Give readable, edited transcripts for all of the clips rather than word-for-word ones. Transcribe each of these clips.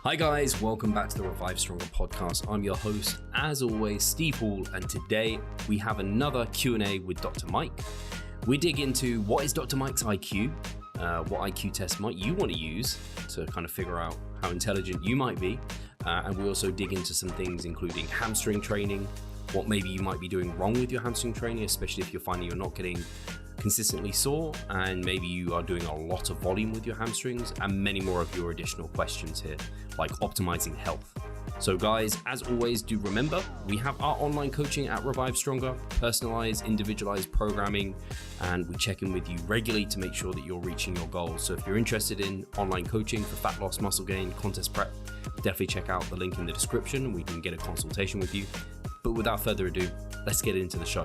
Hi guys, welcome back to the Revive Stronger podcast. I'm your host, as always, Steve Hall, and today we have another Q&A with Dr. Mike. We dig into what is Dr. Mike's IQ, what IQ test might you want to use to kind of figure out how intelligent you might be, and we also dig into some things including hamstring training, what maybe you might be doing wrong with your hamstring training, especially if you're finding you're not getting consistently sore and maybe you are doing a lot of volume with your hamstrings, and many more of your additional questions here, like optimizing health. So guys, as always, do remember, we have our online coaching at Revive Stronger, personalized, individualized programming, and we check in with you regularly to make sure that you're reaching your goals. So if you're interested in online coaching for fat loss, muscle gain, contest prep, definitely check out the link in the description and we can get a consultation with you. But without further ado, let's get into the show.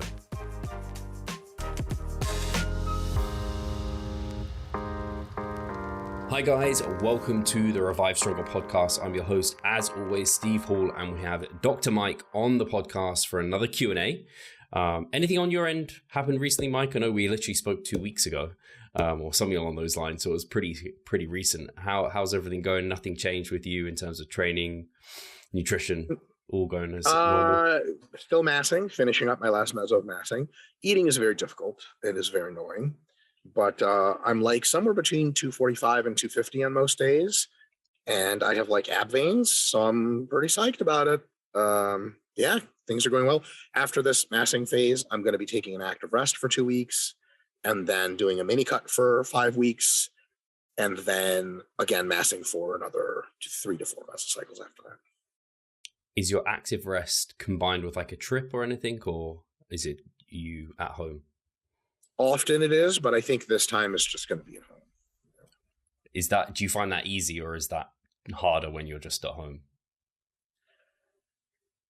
Hi guys, welcome to the Revive Stronger podcast. I'm your host, as always, Steve Hall, and we have Dr. Mike on the podcast for another Q&A. Anything on your end happened recently, Mike? I know we literally spoke 2 weeks ago, or something along those lines, so it was pretty recent. How's everything going? Nothing changed with you in terms of training, nutrition, all going as normal? Still massing, finishing up my last meso of massing. Eating is very difficult. It is very annoying. But I'm like somewhere between 245 and 250 on most days. And I have like ab veins, so I'm pretty psyched about it. Yeah, things are going well. After this massing phase, I'm going to be taking an active rest for 2 weeks and then doing a mini cut for 5 weeks. And then again, massing for another 3 to 4 mesocycles after that. Is your active rest combined with like a trip or anything, or is it you at home? Often it is, but I think this time it's just going to be at home. Do you find that easy, or is that harder when you're just at home?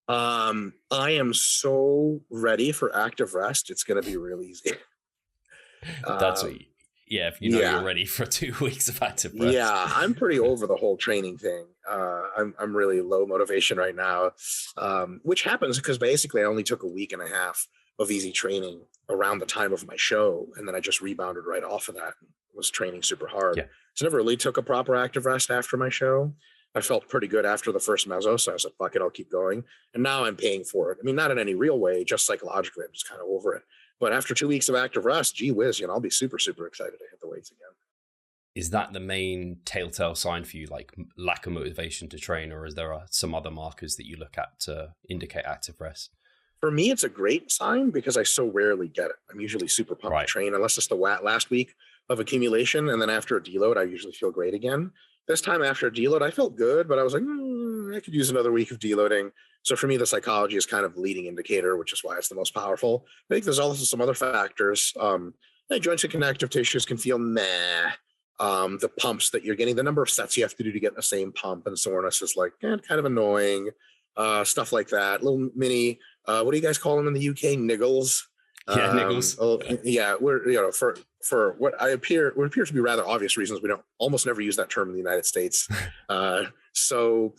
I am so ready for active rest. It's going to be real easy. That's what if you know you're ready for 2 weeks of active rest. Yeah, I'm pretty over the whole training thing. I'm really low motivation right now, which happens because basically I only took a week and a half of easy training around the time of my show. And then I just rebounded right off of that and was training super hard. Yeah. So never really took a proper active rest after my show. I felt pretty good after the first meso. So I was like, fuck it, I'll keep going. And now I'm paying for it. I mean, not in any real way, just psychologically, I'm just kind of over it. But after 2 weeks of active rest, gee whiz, I'll be super, super excited to hit the weights again. Is that the main telltale sign for you, like lack of motivation to train, or is there some other markers that you look at to indicate active rest? For me, it's a great sign because I so rarely get it. I'm usually super pumped to train, unless it's the last week of accumulation. And then after a deload, I usually feel great again. This time after a deload, I felt good, but I was like, I could use another week of deloading. So for me, the psychology is kind of the leading indicator, which is why it's the most powerful. I think there's also some other factors. Joints and connective tissues can feel meh. The pumps that you're getting, the number of sets you have to do to get the same pump and soreness is like kind of annoying. Stuff like that. Little mini, what do you guys call them in the UK? Niggles. Yeah, niggles. Yeah, we're for what appears to be rather obvious reasons, we don't almost never use that term in the United States. So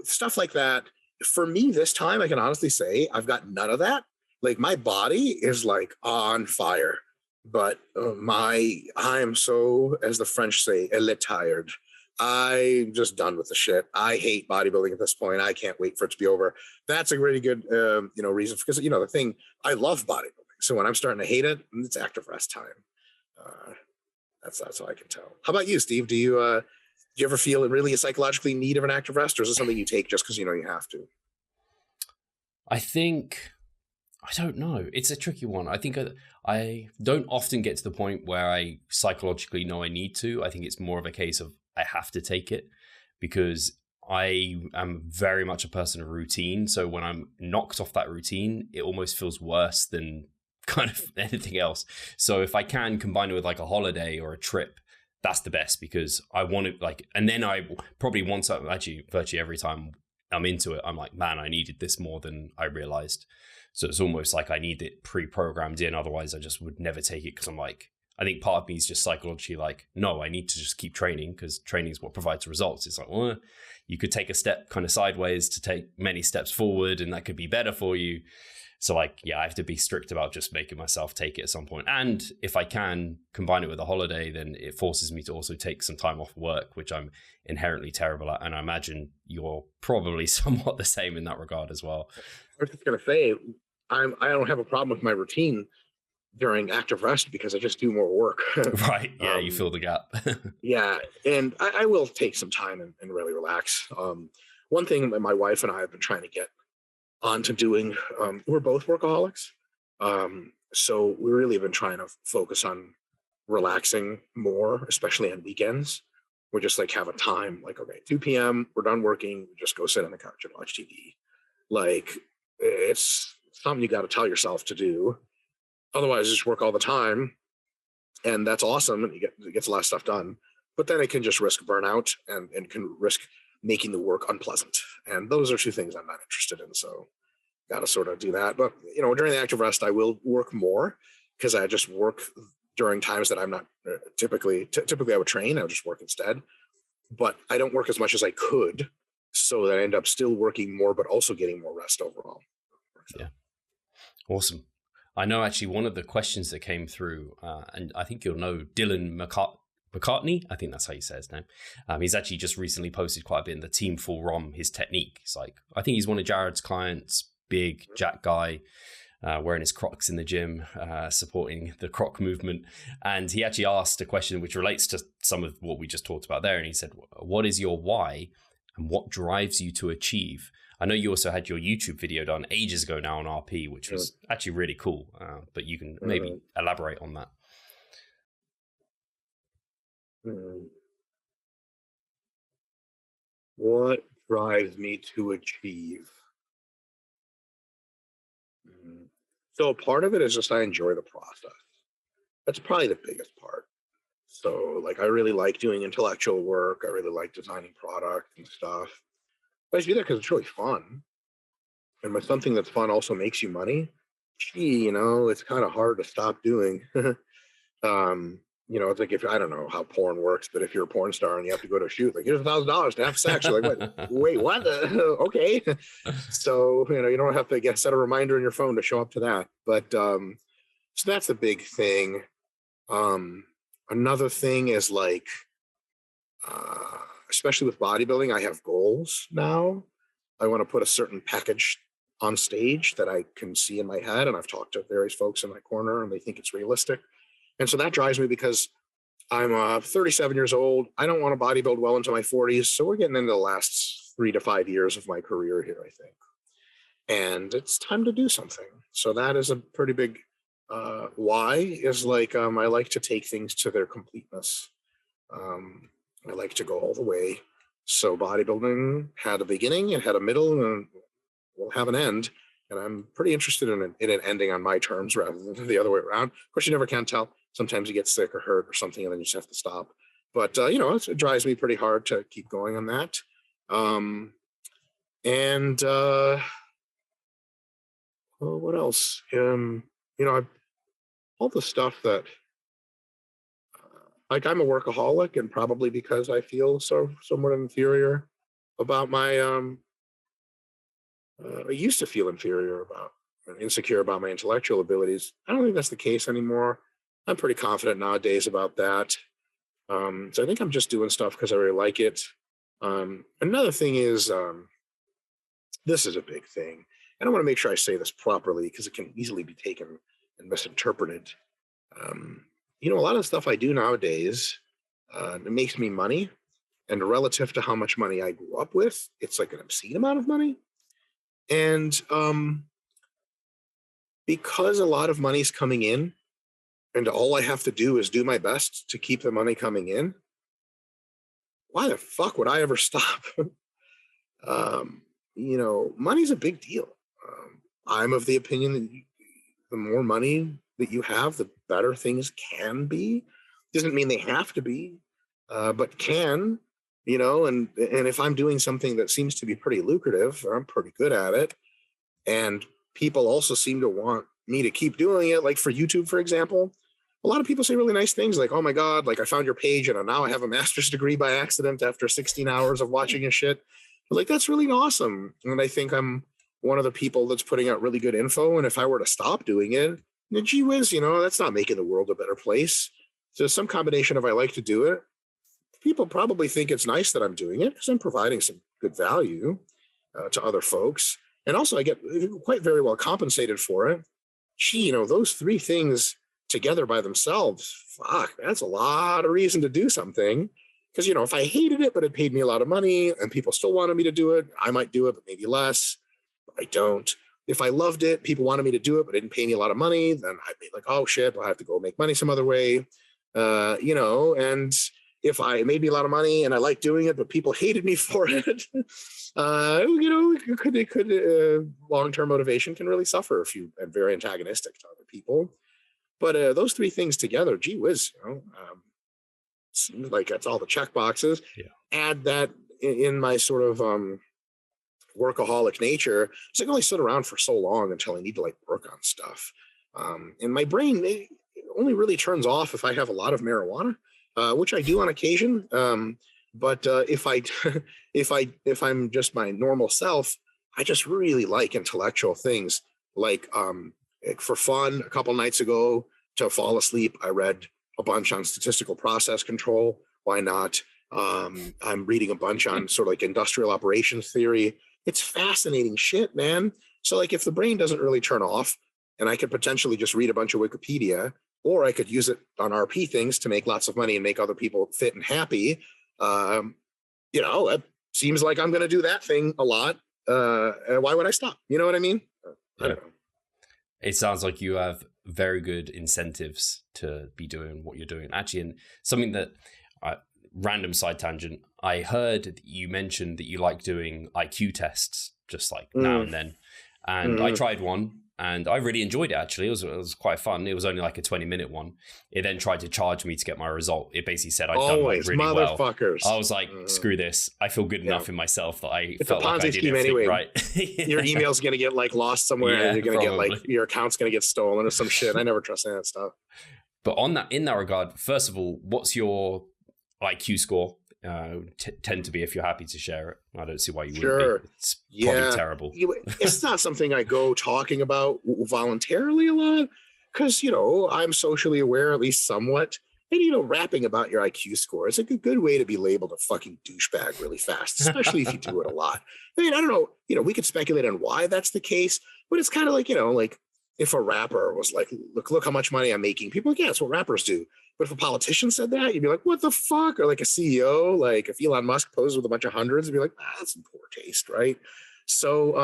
stuff like that. For me, this time I can honestly say I've got none of that. Like my body is like on fire, but I am so, as the French say, tired. I'm just done with the shit. I hate bodybuilding at this point. I can't wait for it to be over. That's a really good, reason, because, the thing, I love bodybuilding. So when I'm starting to hate it, it's active rest time. That's all I can tell. How about you, Steve? Do you ever feel really psychologically in need of an active rest, or is it something you take just because you have to? I don't know. It's a tricky one. I think I don't often get to the point where I psychologically know I need to. I think it's more of a case of I have to take it because I am very much a person of routine. So when I'm knocked off that routine, it almost feels worse than kind of anything else. So if I can combine it with like a holiday or a trip, that's the best, because I want to and then I probably virtually every time I'm into it, I'm like, man, I needed this more than I realized. So it's almost like I need it pre-programmed in. Otherwise I just would never take it, because I'm like, I think part of me is just psychologically like, no, I need to just keep training because training is what provides results. It's like, well, you could take a step kind of sideways to take many steps forward, and that could be better for you. So like, yeah, I have to be strict about just making myself take it at some point. And if I can combine it with a holiday, then it forces me to also take some time off work, which I'm inherently terrible at. And I imagine you're probably somewhat the same in that regard as well. I was just going to say, I don't have a problem with my routine during active rest because I just do more work. Right. Yeah, you fill the gap. Yeah. And I will take some time and really relax. One thing that my wife and I have been trying to get onto doing, we're both workaholics. So we really have been trying to focus on relaxing more, especially on weekends. We just like have a time, like, okay, 2 p.m., we're done working, we just go sit on the couch and watch TV. Like, it's something you got to tell yourself to do. Otherwise, just work all the time. And that's awesome. And it gets a lot of stuff done. But then it can just risk burnout and can risk making the work unpleasant. And those are two things I'm not interested in. So got to sort of do that. But, you know, during the active rest, I will work more because I just work during times that I'm not typically I would train. I would just work instead. But I don't work as much as I could, so that I end up still working more, but also getting more rest overall. Yeah. Awesome. I know actually one of the questions that came through, and I think you'll know Dylan McCartney, I think that's how you say his name. He's actually just recently posted quite a bit in the Team Full ROM, his technique. It's like, I think he's one of Jared's clients, big Jack guy, wearing his Crocs in the gym, supporting the Croc movement. And he actually asked a question which relates to some of what we just talked about there. And he said, what is your why and what drives you to achieve? I know you also had your YouTube video done ages ago now on RP, which was actually really cool. But you can maybe elaborate on that. What drives me to achieve? So part of it is just I enjoy the process. That's probably the biggest part. So like I really like doing intellectual work. I really like designing product and stuff. I just do that because it's really fun. And when something that's fun also makes you money, gee, you know, it's kind of hard to stop doing. You know, it's like if I don't know how porn works, but if you're a porn star and you have to go to a shoot, like here's $1,000 to have sex, you're like, wait, what? Okay. So, you know, you don't have to set a reminder in your phone to show up to that. But so that's a big thing. Another thing is like, especially with bodybuilding, I have goals now. I want to put a certain package on stage that I can see in my head. And I've talked to various folks in my corner and they think it's realistic. And so that drives me because I'm 37 years old. I don't want to bodybuild well into my 40s. So we're getting into the last 3 to 5 years of my career here, I think. And it's time to do something. So that is a pretty big why is like, I like to take things to their completeness. I like to go all the way. So bodybuilding had a beginning, it had a middle, and will have an end. And I'm pretty interested in it ending on my terms rather than the other way around. Of course, you never can tell. Sometimes you get sick or hurt or something, and then you just have to stop. But, you know, it drives me pretty hard to keep going on that. Well, what else? You know, all the stuff that, like I'm a workaholic, and probably because I feel somewhat inferior about my, I used to feel insecure about my intellectual abilities. I don't think that's the case anymore. I'm pretty confident nowadays about that. So I think I'm just doing stuff because I really like it. Another thing is, this is a big thing. And I want to make sure I say this properly because it can easily be taken and misinterpreted. You know, a lot of the stuff I do nowadays, it makes me money. And relative to how much money I grew up with, it's like an obscene amount of money. And because a lot of money's coming in, and all I have to do is do my best to keep the money coming in, why the fuck would I ever stop? You know, money's a big deal. I'm of the opinion that the more money that you have, the better things can be. Doesn't mean they have to be, but can, you know, and if I'm doing something that seems to be pretty lucrative, or I'm pretty good at it, and people also seem to want me to keep doing it, like for YouTube, for example, a lot of people say really nice things like, oh my God, like I found your page and now I have a master's degree by accident after 16 hours of watching your shit. Like, that's really awesome. And I think I'm one of the people that's putting out really good info. And if I were to stop doing it, then gee whiz, that's not making the world a better place. So some combination of I like to do it. People probably think it's nice that I'm doing it because I'm providing some good value to other folks. And also I get quite very well compensated for it. Gee, those three things together by themselves, fuck, that's a lot of reason to do something. Because, if I hated it, but it paid me a lot of money and people still wanted me to do it, I might do it, but maybe less. I don't. If I loved it, people wanted me to do it, but it didn't pay me a lot of money, then I'd be like, oh shit, I'll have to go make money some other way. And if I made me a lot of money and I liked doing it, but people hated me for it, long-term motivation can really suffer if you are very antagonistic to other people. But those three things together, gee whiz, like that's all the check boxes. Yeah. Add that in my sort of workaholic nature, so I can only sit around for so long until I need to work on stuff. And my brain it only really turns off if I have a lot of marijuana, which I do on occasion. But if I'm just my normal self, I just really like intellectual things. For fun, a couple nights ago to fall asleep, I read a bunch on statistical process control. Why not? I'm reading a bunch on sort of industrial operations theory. It's fascinating shit, man. So if the brain doesn't really turn off, and I could potentially just read a bunch of Wikipedia, or I could use it on RP things to make lots of money and make other people fit and happy. It seems like I'm going to do that thing a lot. Why would I stop? You know what I mean? I don't know. It sounds like you have very good incentives to be doing what you're doing. Actually, and something that random side tangent, I heard that you mentioned that you like doing IQ tests just now and then. And I tried one and I really enjoyed it, actually. It was quite fun. It was only a 20-minute one. It then tried to charge me to get my result. It basically said I'd done really motherfuckers. well. I was like, screw this. I feel good enough in myself that it's felt a Ponzi like I did scheme everything anyway. Right. Your email's going to get lost somewhere. Yeah, you're going to get your account's going to get stolen or some shit. I never trust any of that stuff. But in that regard, first of all, what's your IQ score? Tend to be, if you're happy to share it. I don't see why you wouldn't be. It's probably terrible. It's not something I go talking about voluntarily a lot because, I'm socially aware, at least somewhat. And, rapping about your IQ score is a good way to be labeled a fucking douchebag really fast, especially if you do it a lot. I mean, I don't know, we could speculate on why that's the case, but it's kind of if a rapper was look how much money I'm making, people are yeah, that's what rappers do. But if a politician said that, you'd be like, what the fuck? Or a CEO, if Elon Musk posed with a bunch of hundreds, you'd be like, that's some poor taste, right? So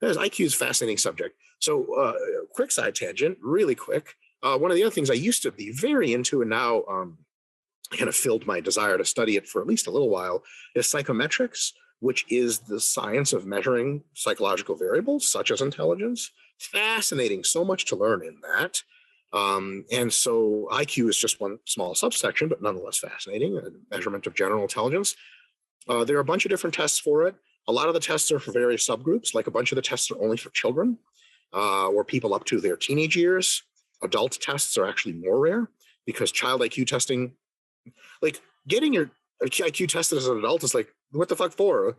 IQ is a fascinating subject. So quick side tangent, really quick. One of the other things I used to be very into and now kind of filled my desire to study it for at least a little while is psychometrics, which is the science of measuring psychological variables such as intelligence. Fascinating, so much to learn in that. And so IQ is just one small subsection, but nonetheless fascinating, a measurement of general intelligence. There are a bunch of different tests for it. A lot of the tests are for various subgroups, a bunch of the tests are only for children or people up to their teenage years. Adult tests are actually more rare because child IQ testing, getting your IQ tested as an adult is what the fuck for?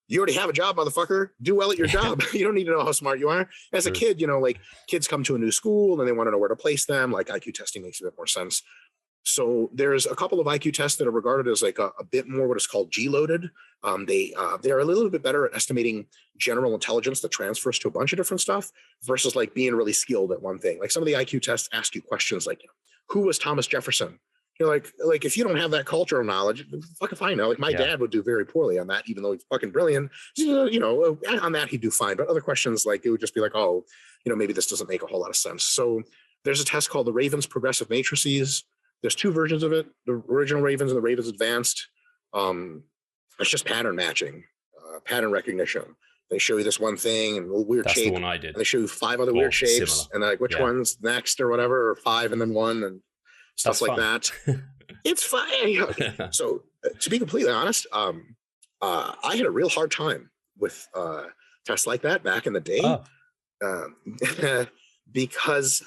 You already have a job, motherfucker. Do well at your job. You don't need to know how smart you are. As a kid, kids come to a new school and they want to know where to place them. IQ testing makes a bit more sense. So there's a couple of IQ tests that are regarded as a bit more what is called G-loaded. They're a little bit better at estimating general intelligence that transfers to a bunch of different stuff versus being really skilled at one thing. Some of the IQ tests ask you questions who was Thomas Jefferson? You're if you don't have that cultural knowledge, fuck if I know. My dad would do very poorly on that, even though he's fucking brilliant. On that he'd do fine. But other questions, it would just be maybe this doesn't make a whole lot of sense. So there's a test called the Ravens Progressive Matrices. There's two versions of it: the original Ravens and the Ravens Advanced. It's just pattern matching, pattern recognition. They show you this one thing and a little weird shape. That's the one I did. And they show you 5 other weird shapes, similar. And which one's next or whatever, or 5 and then 1 and stuff That's that. It's fun. Okay. So to be completely honest, I had a real hard time with tests like that back in the day because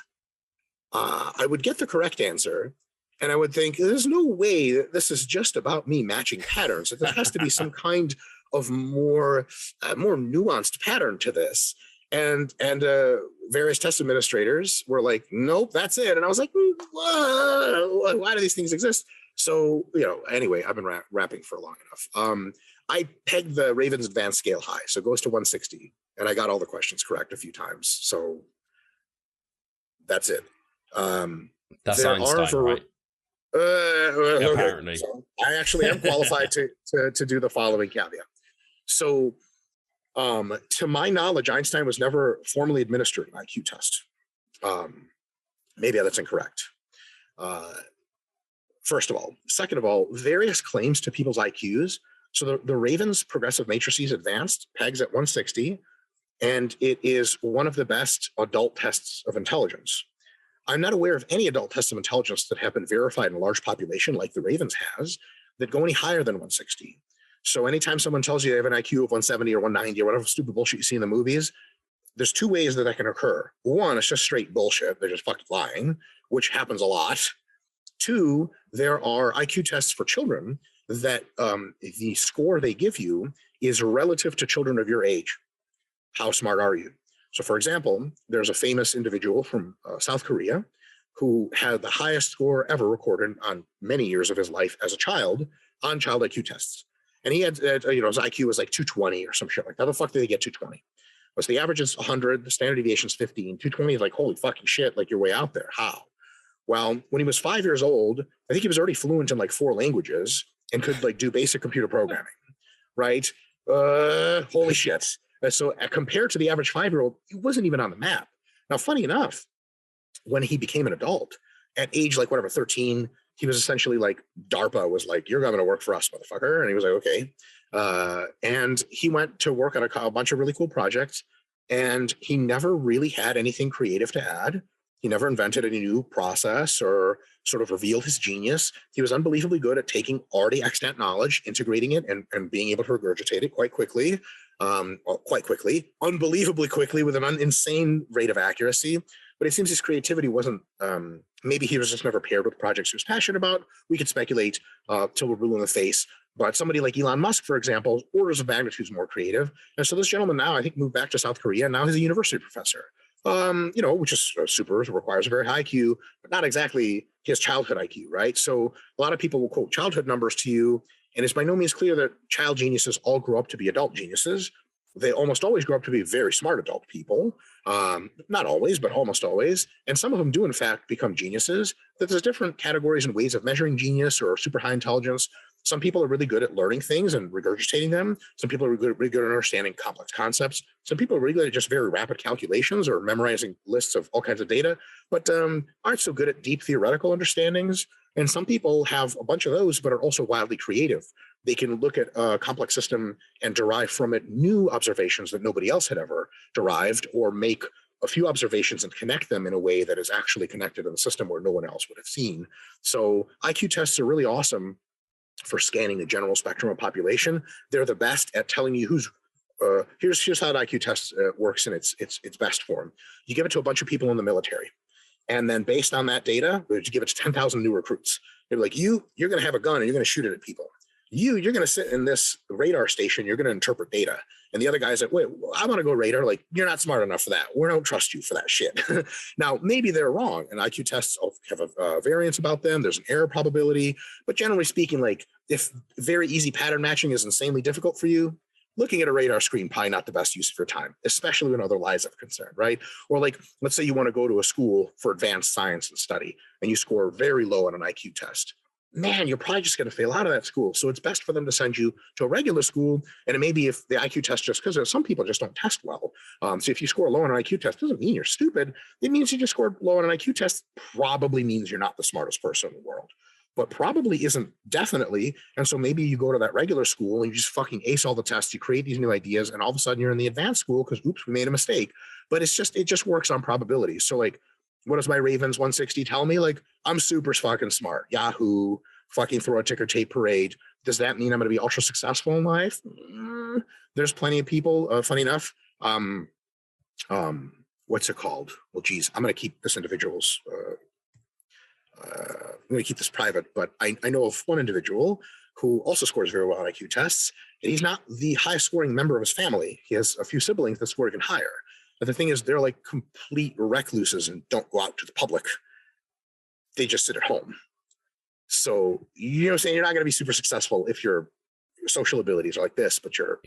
I would get the correct answer and I would think there's no way that this is just about me matching patterns. There has to be some kind of more nuanced pattern to this. And various test administrators were like, nope, that's it. And I was like, why do these things exist? So, anyway, I've been rapping for long enough. I pegged the Ravens advanced scale high, so it goes to 160, and I got all the questions correct a few times. So that's it. That's Einstein, right? Apparently. Okay. So I actually am qualified to do the following caveat. So, to my knowledge, Einstein was never formally administered an IQ test. Maybe that's incorrect. First of all. Second of all, various claims to people's IQs. So the Ravens Progressive Matrices Advanced pegs at 160, and it is one of the best adult tests of intelligence. I'm not aware of any adult tests of intelligence that have been verified in a large population like the Ravens has that go any higher than 160. So anytime someone tells you they have an IQ of 170 or 190 or whatever stupid bullshit you see in the movies, there's two ways that can occur. One, it's just straight bullshit. They're just fucking lying, which happens a lot. Two, there are IQ tests for children that the score they give you is relative to children of your age. How smart are you? So, for example, there's a famous individual from South Korea who had the highest score ever recorded on many years of his life as a child on child IQ tests. And he had, his IQ was like 220 or some shit like that. How the fuck did he get 220? Was the average is 100, the standard deviation is 15. 220 is like, holy fucking shit, like you're way out there. How? Well, when he was 5 years old, I think he was already fluent in like 4 languages and could like do basic computer programming, right? Holy shit. So compared to the average 5-year-old, he wasn't even on the map. Now, funny enough, when he became an adult at age like whatever, 13, he was essentially like, DARPA was like, you're going to work for us, motherfucker. And he was like, okay. And he went to work on a bunch of really cool projects, and he never really had anything creative to add. He never invented any new process or sort of revealed his genius. He was unbelievably good at taking already extant knowledge, integrating it, and being able to regurgitate it quite quickly, unbelievably quickly with an insane rate of accuracy. But it seems his creativity wasn't, maybe he was just never paired with projects he was passionate about. We could speculate till we're blue in the face. But somebody like Elon Musk, for example, orders of magnitude more creative. And so this gentleman now, I think, moved back to South Korea, and now he's a university professor. Which is super, requires a very high IQ, but not exactly his childhood IQ, right? So a lot of people will quote childhood numbers to you, and it's by no means clear that child geniuses all grow up to be adult geniuses. They almost always grow up to be very smart adult people. Not always, but almost always. And some of them do, in fact, become geniuses. That there's different categories and ways of measuring genius or super high intelligence. Some people are really good at learning things and regurgitating them. Some people are really good at understanding complex concepts. Some people are really good at just very rapid calculations or memorizing lists of all kinds of data, but aren't so good at deep theoretical understandings. And some people have a bunch of those, but are also wildly creative. They can look at a complex system and derive from it new observations that nobody else had ever derived, or make a few observations and connect them in a way that is actually connected in the system where no one else would have seen. So IQ tests are really awesome for scanning the general spectrum of population. They're the best at telling you who's, here's how an IQ test works in its best form. You give it to a bunch of people in the military. And then based on that data, you give it to 10,000 new recruits. They're like, you're going to have a gun and you're going to shoot it at people. You're going to sit in this radar station. You're going to interpret data. And the other guy's like, wait, I want to go radar. Like, you're not smart enough for that. We don't trust you for that shit. Now, maybe they're wrong. And IQ tests have a variance about them. There's an error probability. But generally speaking, like, if very easy pattern matching is insanely difficult for you, looking at a radar screen, probably not the best use of your time, especially when other lives are concerned, right? Or like, let's say you want to go to a school for advanced science and study, and you score very low on an IQ test. Man, you're probably just going to fail out of that school. So it's best for them to send you to a regular school. And it may be if the IQ test, just because some people just don't test well. So if you score low on an IQ test, doesn't mean you're stupid. It means you just scored low on an IQ test, probably means you're not the smartest person in the world. But probably isn't definitely. And so maybe you go to that regular school and you just fucking ace all the tests, you create these new ideas, and all of a sudden you're in the advanced school because, oops, we made a mistake. But it just works on probability. So like, what does my Ravens 160 tell me? Like, I'm super fucking smart. Yahoo, fucking throw a ticker tape parade. Does that mean I'm going to be ultra successful in life? There's plenty of people, funny enough. What's it called? Well, geez, I'm going to keep this individual's, I'm going to keep this private, but I know of one individual who also scores very well on IQ tests. And he's not the highest scoring member of his family. He has a few siblings that score even higher. But the thing is, they're like complete recluses and don't go out to the public. They just sit at home. So, you know what I'm saying? You're not going to be super successful if your social abilities are like this, but your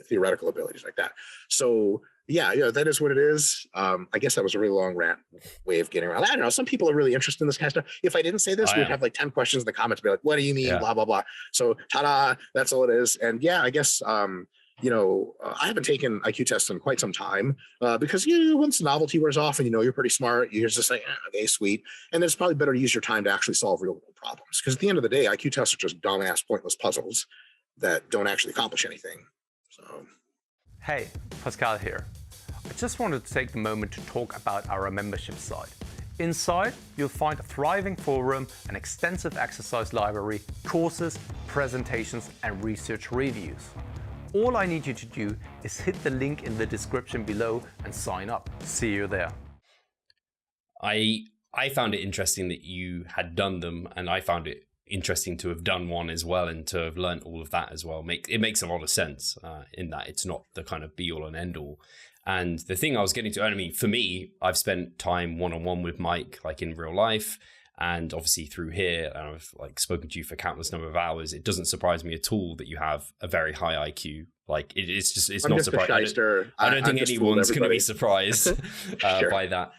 theoretical abilities like that. So, yeah, that is what it is. I guess that was a really long rant way of getting around. I don't know. Some people are really interested in this kind of stuff. If I didn't say this, we'd have like 10 questions in the comments, be like, what do you mean? Blah, blah, blah. So, ta-da, that's all it is. And yeah, I guess, I haven't taken IQ tests in quite some time because once the novelty wears off and you're pretty smart, you're just like, okay, sweet. And it's probably better to use your time to actually solve real world problems. Because at the end of the day, IQ tests are just dumbass, pointless puzzles that don't actually accomplish anything. So, hey, Pascal here. I just wanted to take the moment to talk about our membership site. Inside, you'll find a thriving forum, an extensive exercise library, courses, presentations, and research reviews. All I need you to do is hit the link in the description below and sign up. See you there. I found it interesting that you had done them, and I found it interesting to have done one as well and to have learned all of that as well. It makes a lot of sense in that it's not the kind of be all and end all. And the thing I was getting to, I mean, for me, I've spent time one-on-one with Mike, like in real life, and obviously through here, and I've like spoken to you for countless number of hours. It doesn't surprise me at all that you have a very high IQ. Like it's not surprising. I don't think anyone's going to be surprised by that.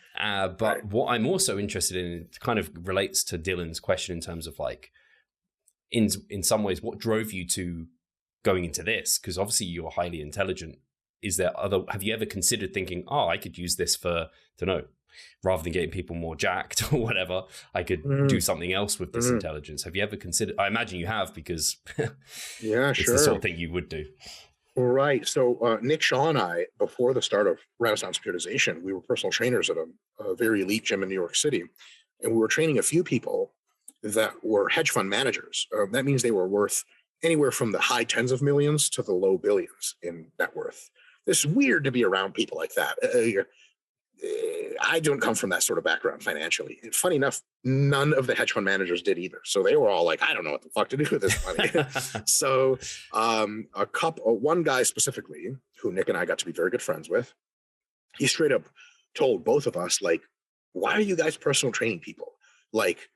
But what I'm also interested in kind of relates to Dylan's question in terms of like, in some ways, what drove you to going into this? Because obviously you're highly intelligent. Have you ever considered thinking, I could use this for, rather than getting people more jacked or whatever, I could do something else with this intelligence. Have you ever considered? I imagine you have, because it's the sort of thing you would do. Right. So Nick Shaw and I, before the start of Renaissance Periodization, we were personal trainers at a very elite gym in New York City. And we were training a few people that were hedge fund managers. That means they were worth anywhere from the high tens of millions to the low billions in net worth. It's weird to be around people like that. I don't come from that sort of background financially. Funny enough, none of the hedge fund managers did either. So they were all like, I don't know what the fuck to do with this money. So one guy specifically, who Nick and I got to be very good friends with, he straight up told both of us, like, why are you guys personal training people? Like,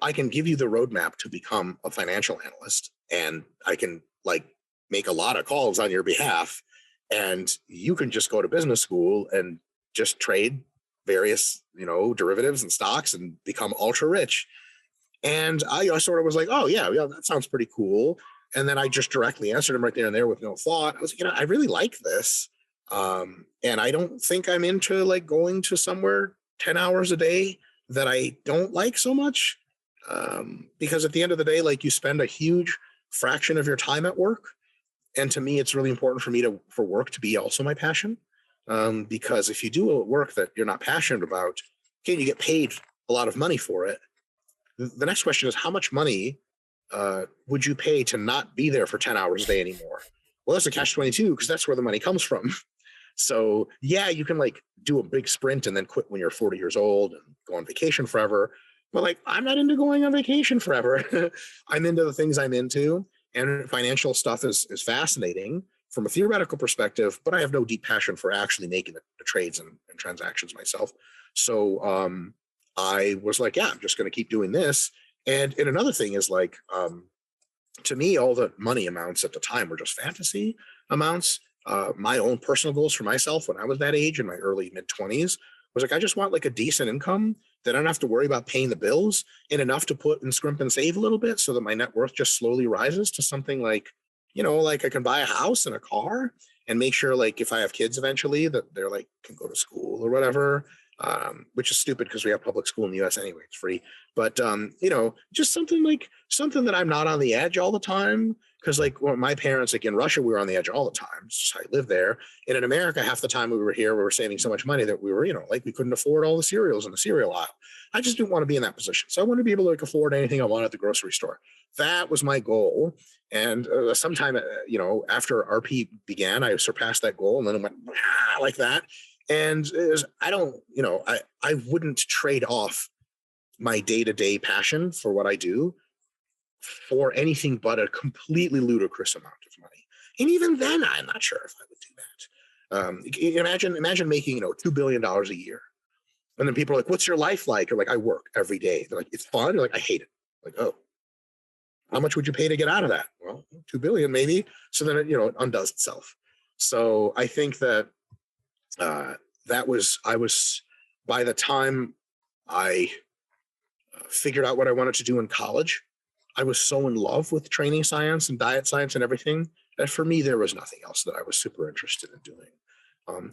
I can give you the roadmap to become a financial analyst, and I can like make a lot of calls on your behalf, and you can just go to business school and just trade various, derivatives and stocks and become ultra rich. And I sort of was like, oh yeah, that sounds pretty cool. And then I just directly answered him right there and there with no thought. I was like, I really like this. And I don't think I'm into like going to somewhere 10 hours a day that I don't like so much. Because at the end of the day, like, you spend a huge fraction of your time at work. And to me, it's really important for work to be also my passion. Because if you do a work that you're not passionate about, you get paid a lot of money for it. The next question is, how much money would you pay to not be there for 10 hours a day anymore? Well, that's a catch-22, because that's where the money comes from. So yeah, you can like do a big sprint and then quit when you're 40 years old and go on vacation forever. But like, I'm not into going on vacation forever. I'm into the things I'm into, and financial stuff is fascinating from a theoretical perspective, but I have no deep passion for actually making the trades and transactions myself. So I was like, yeah, I'm just going to keep doing this. And another thing is like, to me, all the money amounts at the time were just fantasy amounts. My own personal goals for myself when I was that age, in my early mid-20s, was like, I just want like a decent income that I don't have to worry about paying the bills, and enough to put and scrimp and save a little bit so that my net worth just slowly rises to something like, like I can buy a house and a car, and make sure like if I have kids eventually that they're like can go to school or whatever, which is stupid because we have public school in the US anyway, it's free. But just something that I'm not on the edge all the time. Because like my parents, like in Russia, we were on the edge all the time. It's just, I lived there. And in America, half the time we were here, we were saving so much money that we were, like we couldn't afford all the cereals in the cereal aisle. I just didn't want to be in that position. So I wanted to be able to like afford anything I wanted at the grocery store. That was my goal. And sometime, after RP began, I surpassed that goal, and then it went like that. And I wouldn't trade off my day-to-day passion for what I do for anything but a completely ludicrous amount of money. And even then, I'm not sure if I would do that. Imagine making, $2 billion a year. And then people are like, what's your life like? You're like, I work every day. They're like, it's fun. You're like, I hate it. Like, oh, how much would you pay to get out of that? Well, 2 billion maybe. So then it undoes itself. So I think that I was, by the time I figured out what I wanted to do in college, I was so in love with training science and diet science and everything that for me, there was nothing else that I was super interested in doing.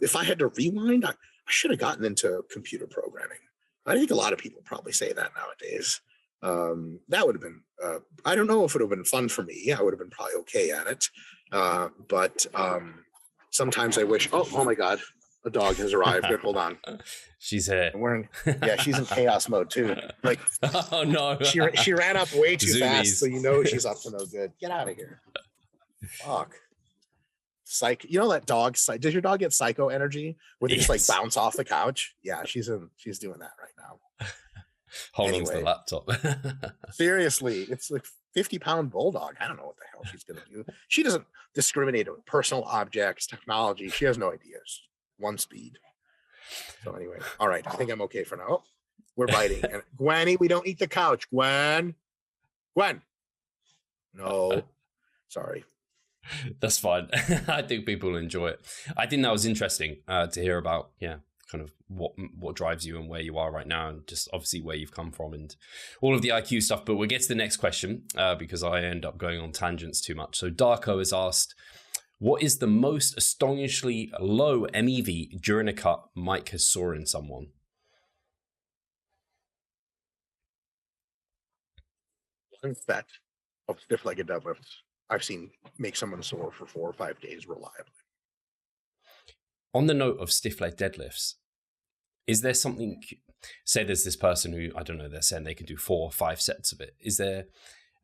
If I had to rewind, I should have gotten into computer programming. I think a lot of people probably say that nowadays. That would have been, I don't know if it would have been fun for me. I would have been probably okay at it. But sometimes I wish, oh my God, a dog has arrived. Good, hold on. She's here. She's in chaos mode too. Like, oh no, she ran up way too Zoomies. fast, so she's up to no good. Get out of here. Fuck. That dog, does your dog get psycho energy where they just like bounce off the couch? Yeah, she's doing that right now. Hold on to the laptop. Seriously, it's like 50-pound bulldog. I don't know what the hell she's gonna do. She doesn't discriminate with personal objects, technology. She has no ideas. One speed. So anyway, all right. I think I'm okay for now. Oh, we're biting. And Gwenny, we don't eat the couch. Gwen. No. Sorry. That's fine. I think people will enjoy it. I think that was interesting to hear about, kind of what drives you and where you are right now, and just obviously where you've come from and all of the IQ stuff. But we'll get to the next question because I end up going on tangents too much. So Darko has asked, what is the most astonishingly low MEV during a cut Mike has saw in someone? One set of stiff-legged deadlifts I've seen make someone sore for 4 or 5 days reliably. On the note of stiff-leg deadlifts, is there something, say there's this person who, I don't know, they're saying they can do 4 or 5 sets of it. Is there,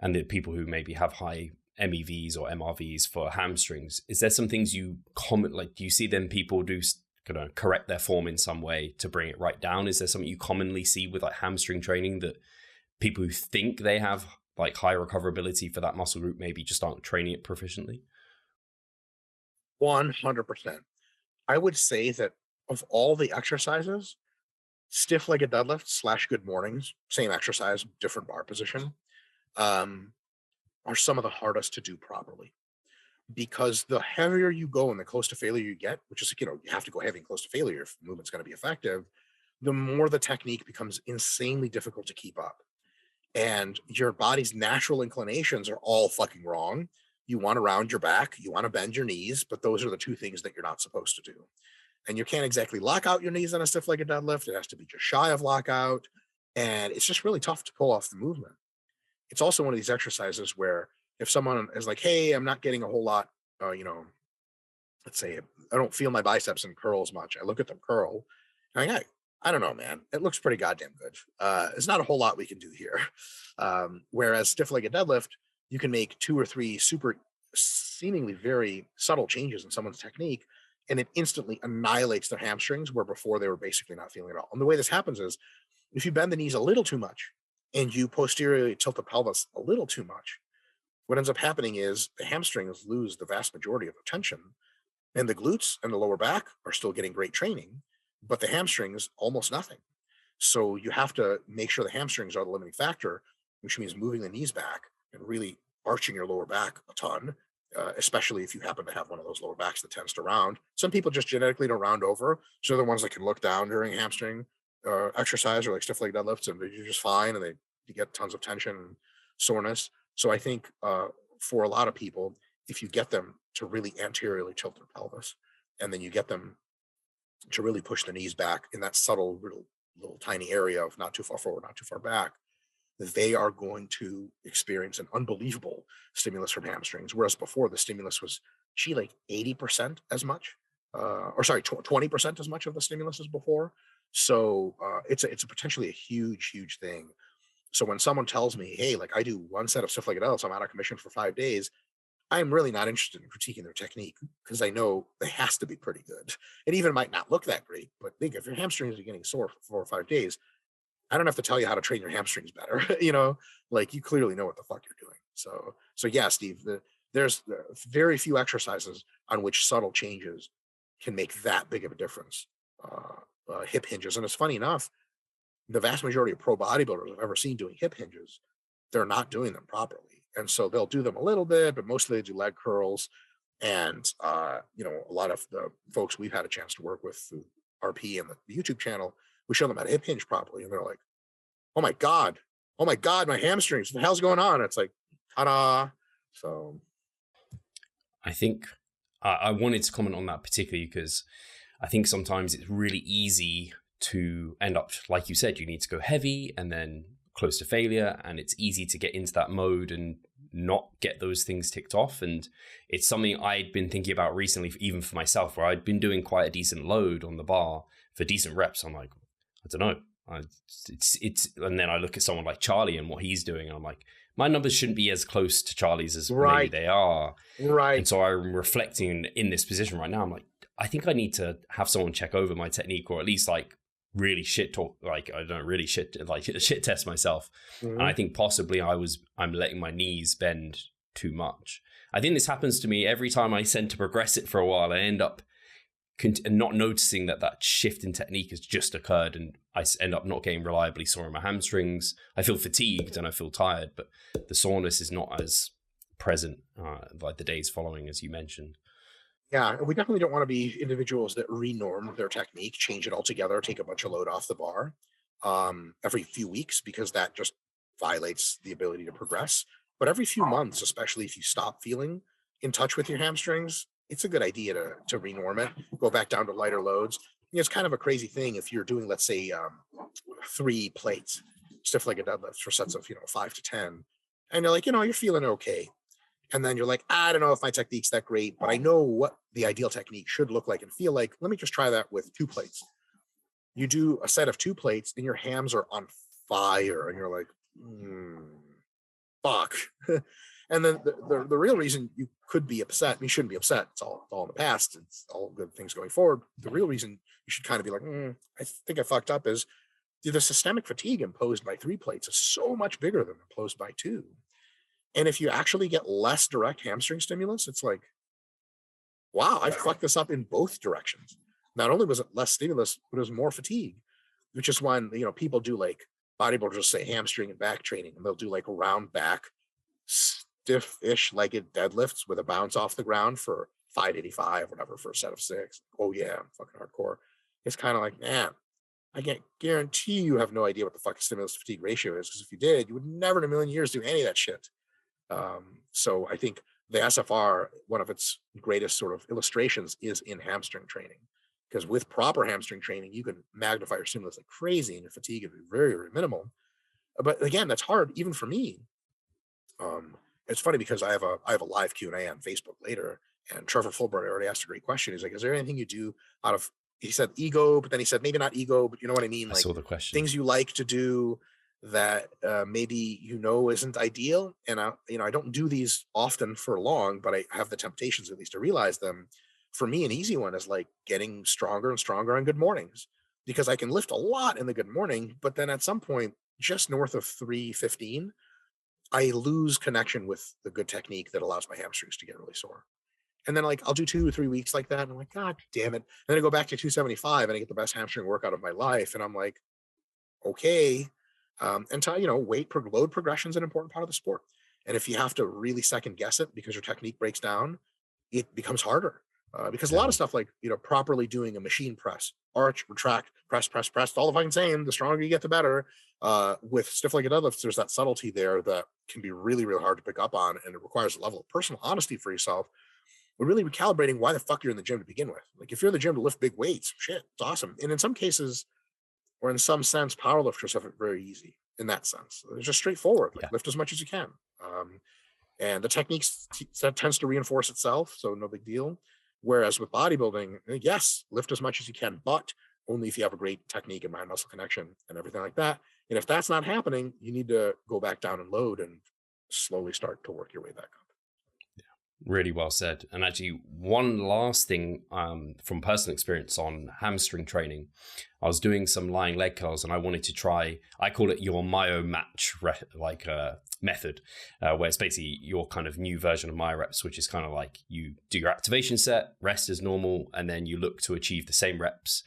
and the people who maybe have high MEVs or MRVs for hamstrings, is there some things you comment, like do you see them people do correct their form in some way to bring it right down? Is there something you commonly see with like hamstring training that people who think they have like high recoverability for that muscle group maybe just aren't training it proficiently? 100%. I would say that of all the exercises, stiff-legged deadlift / good mornings, same exercise, different bar position, are some of the hardest to do properly. Because the heavier you go and the close to failure you get, which is, you have to go heavy and close to failure if the movement's going to be effective, the more the technique becomes insanely difficult to keep up. And your body's natural inclinations are all fucking wrong. You want to round your back, you want to bend your knees, but those are the two things that you're not supposed to do. And you can't exactly lock out your knees on a stiff-legged deadlift. It has to be just shy of lockout. And it's just really tough to pull off the movement. It's also one of these exercises where if someone is like, hey, I'm not getting a whole lot, let's say I don't feel my biceps and curls much. I look at them curl. And I don't know, man. It looks pretty goddamn good. There's not a whole lot we can do here. Whereas stiff-legged deadlift, you can make 2 or 3 super seemingly very subtle changes in someone's technique, and it instantly annihilates their hamstrings where before they were basically not feeling it all. And the way this happens is if you bend the knees a little too much and you posteriorly tilt the pelvis a little too much, what ends up happening is the hamstrings lose the vast majority of their tension, and the glutes and the lower back are still getting great training, but the hamstrings, almost nothing. So you have to make sure the hamstrings are the limiting factor, which means moving the knees back and really arching your lower back a ton, especially if you happen to have one of those lower backs that tends to round. Some people just genetically don't round over. So they're the ones that can look down during hamstring exercise or like stiff leg deadlifts, and you're just fine, and you get tons of tension and soreness. So I think for a lot of people, if you get them to really anteriorly tilt their pelvis, and then you get them to really push the knees back in that subtle little tiny area of not too far forward, not too far back, they are going to experience an unbelievable stimulus from hamstrings. Whereas before, the stimulus was like 80% as much, 20% as much of the stimulus as before. So it's a potentially a huge thing. So when someone tells me, hey, like I do 1 set of stiff-legged deadlifts, I'm out of commission for 5 days, I'm really not interested in critiquing their technique because I know it has to be pretty good. It even might not look that great, but think if your hamstrings are getting sore for 4 or 5 days, I don't have to tell you how to train your hamstrings better. Like you clearly know what the fuck you're doing. So yeah, Steve, there's very few exercises on which subtle changes can make that big of a difference. Hip hinges, and it's funny enough, the vast majority of pro bodybuilders I've ever seen doing hip hinges, they're not doing them properly, and so they'll do them a little bit, but mostly they do leg curls. And you know, a lot of the folks we've had a chance to work with through RP and the YouTube channel, we show them how to hip hinge properly, and they're like, "Oh my god, my hamstrings! What the hell's going on?" It's like, ta-da! So, I think I wanted to comment on that particularly because I think sometimes it's really easy to end up, like you said, you need to go heavy and then close to failure, and it's easy to get into that mode and not get those things ticked off. And it's something I'd been thinking about recently, even for myself, where I'd been doing quite a decent load on the bar for decent reps. I'm like, I don't know. And then I look at someone like Charlie and what he's doing, and I'm like, my numbers shouldn't be as close to Charlie's as maybe they are. Right. And so I'm reflecting in this position right now. I'm like, I think I need to have someone check over my technique, or at least like really shit talk, like I don't really shit test myself. And I think possibly I'm letting my knees bend too much. I think this happens to me every time I tend to progress it for a while. I end up not noticing that shift in technique has just occurred, and I end up not getting reliably sore in my hamstrings. I feel fatigued and I feel tired, but the soreness is not as present like the days following, as you mentioned. Yeah, we definitely don't want to be individuals that renorm their technique, change it altogether, take a bunch of load off the bar every few weeks, because that just violates the ability to progress. But every few months, especially if you stop feeling in touch with your hamstrings, it's a good idea to renorm it, go back down to lighter loads. You know, it's kind of a crazy thing if you're doing, let's say, 3 plates, stiff-legged deadlifts for sets of 5 to 10, and you're like, you're feeling okay. And then you're like, I don't know if my technique's that great, but I know what the ideal technique should look like and feel like. Let me just try that with 2 plates. You do a set of 2 plates and your hams are on fire and you're like, fuck. And then the real reason you could be upset, and you shouldn't be upset, it's all in the past, it's all good things going forward. The real reason you should kind of be like, I think I fucked up, is the systemic fatigue imposed by 3 plates is so much bigger than imposed by 2. And if you actually get less direct hamstring stimulus, it's like, wow, I fucked this up in both directions. Not only was it less stimulus, but it was more fatigue, which is when, people do like bodybuilders say hamstring and back training, and they'll do like a round back, stiff-ish legged deadlifts with a bounce off the ground for 585 or whatever for a set of 6. Oh yeah, I'm fucking hardcore. It's kind of like, man, I can't guarantee you have no idea what the fucking stimulus to fatigue ratio is, because if you did, you would never in a million years do any of that shit. So I think the SFR, one of its greatest sort of illustrations is in hamstring training, because with proper hamstring training, you can magnify your stimulus like crazy and your fatigue would be very, very minimal. But again, that's hard even for me. It's funny because I have a live Q&A on Facebook later, and Trevor Fulbright already asked a great question. He's like, is there anything you do out of, he said ego, but then he said maybe not ego, but you know what I mean? I like saw the question. Things you like to do that maybe isn't ideal. And I don't do these often for long, but I have the temptations at least to realize them. For me, an easy one is like getting stronger and stronger on good mornings, because I can lift a lot in the good morning, but then at some point just north of 315, I lose connection with the good technique that allows my hamstrings to get really sore. And then like I'll do 2 or 3 weeks like that, and I'm like, God damn it. And then I go back to 275 and I get the best hamstring workout of my life, and I'm like, okay. And load progression is an important part of the sport. And if you have to really second guess it because your technique breaks down, it becomes harder. Because a lot of stuff like, properly doing a machine press, arch, retract, press, all the fucking same, the stronger you get, the better. With stiff-legged deadlifts, there's that subtlety there that can be really, really hard to pick up on. And it requires a level of personal honesty for yourself. We're really recalibrating why the fuck you're in the gym to begin with. Like if you're in the gym to lift big weights, shit, it's awesome. And in some cases, or in some sense, powerlifters have it very easy in that sense. It's just straightforward. Like lift as much as you can. And the techniques that tends to reinforce itself, so no big deal. Whereas with bodybuilding, yes, lift as much as you can, but only if you have a great technique and mind-muscle connection and everything like that. And if that's not happening, you need to go back down and load and slowly start to work your way back up. Really well said. And actually, one last thing from personal experience on hamstring training, I was doing some lying leg curls and I wanted to try, I call it your Myo Match method, where it's basically your kind of new version of Myo reps, which is kind of like you do your activation set, rest as normal, and then you look to achieve the same reps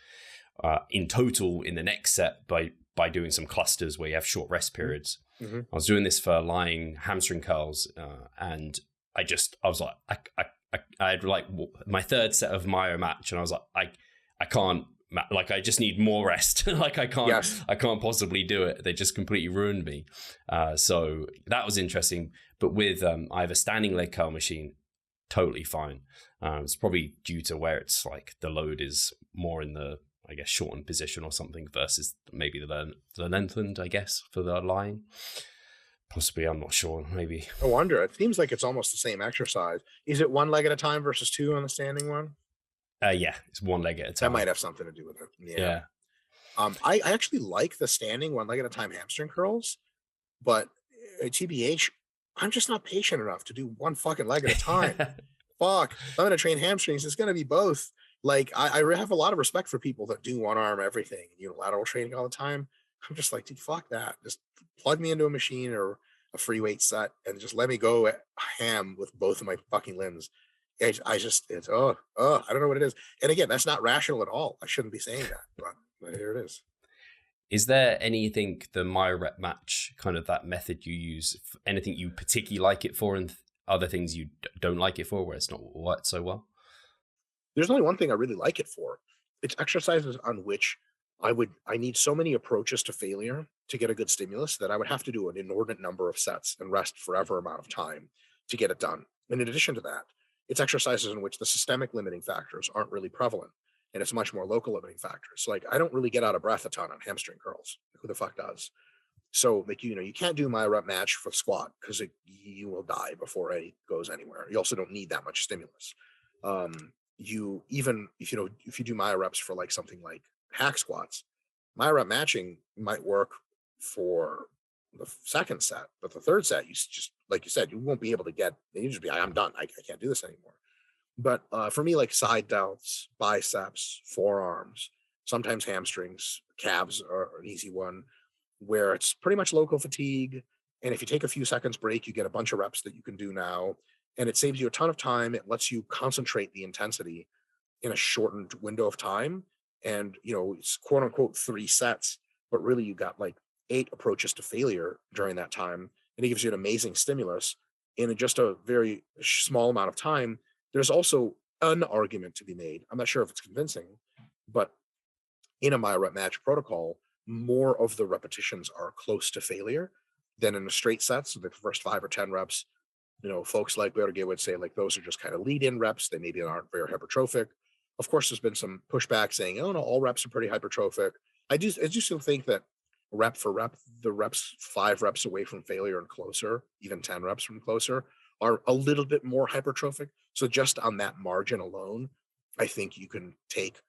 in total in the next set by doing some clusters where you have short rest periods. Mm-hmm. I was doing this for lying hamstring curls and I was like, I had like my third set of Myo Match, and I was like, I can't, like, I just need more rest. Like, I can't possibly do it. They just completely ruined me. So that was interesting. But with, I have a standing leg curl machine, totally fine. It's probably due to where it's like the load is more in the, I guess, shortened position or something versus maybe the lengthened, I guess, for the lying. Possibly, I'm not sure. Maybe. No wonder. It seems like it's almost the same exercise. Is it one leg at a time versus two on the standing one? Yeah, it's one leg at a time. That might have something to do with it. Yeah. I actually like the standing one leg at a time hamstring curls, but TBH, I'm just not patient enough to do one fucking leg at a time. Fuck. If I'm going to train hamstrings, it's going to be both. Like, I have a lot of respect for people that do one arm everything, unilateral training all the time. I'm just like, dude, fuck that. Just plug me into a machine or a free weight set and just let me go ham with both of my fucking limbs. I don't know what it is. And again, that's not rational at all. I shouldn't be saying that, but here it is. Is there anything, the Myo Rep Match, kind of that method you use, anything you particularly like it for and other things you don't like it for where it's not worked so well? There's only one thing I really like it for. It's exercises on which I need so many approaches to failure to get a good stimulus that I would have to do an inordinate number of sets and rest forever amount of time to get it done. And in addition to that, it's exercises in which the systemic limiting factors aren't really prevalent and it's much more local limiting factors. Like, I don't really get out of breath a ton on hamstring curls. Who the fuck does? So, like, you can't do Myo Rep Match for squat because you will die before it goes anywhere. You also don't need that much stimulus. If you do Myo Reps for like something like hack squats, Myo Rep matching might work for the second set, but the third set, you just, like you said, you won't be able to get, you just be, I'm done. I can't do this anymore. But for me, like side delts, biceps, forearms, sometimes hamstrings, calves are an easy one where it's pretty much local fatigue. And if you take a few seconds break, you get a bunch of reps that you can do now. And it saves you a ton of time. It lets you concentrate the intensity in a shortened window of time. And, it's quote unquote 3 sets, but really you got like 8 approaches to failure during that time. And it gives you an amazing stimulus in just a very small amount of time. There's also an argument to be made. I'm not sure if it's convincing, but in a Myo Rep Match protocol, more of the repetitions are close to failure than in a straight set. So the first 5 or 10 reps, folks like Berge would say, like, those are just kind of lead-in reps. They maybe aren't very hypertrophic. Of course, there's been some pushback saying, oh, no, all reps are pretty hypertrophic. I do still think that rep for rep, the reps 5 reps away from failure and closer, even 10 reps from closer, are a little bit more hypertrophic. So just on that margin alone, I think you can take,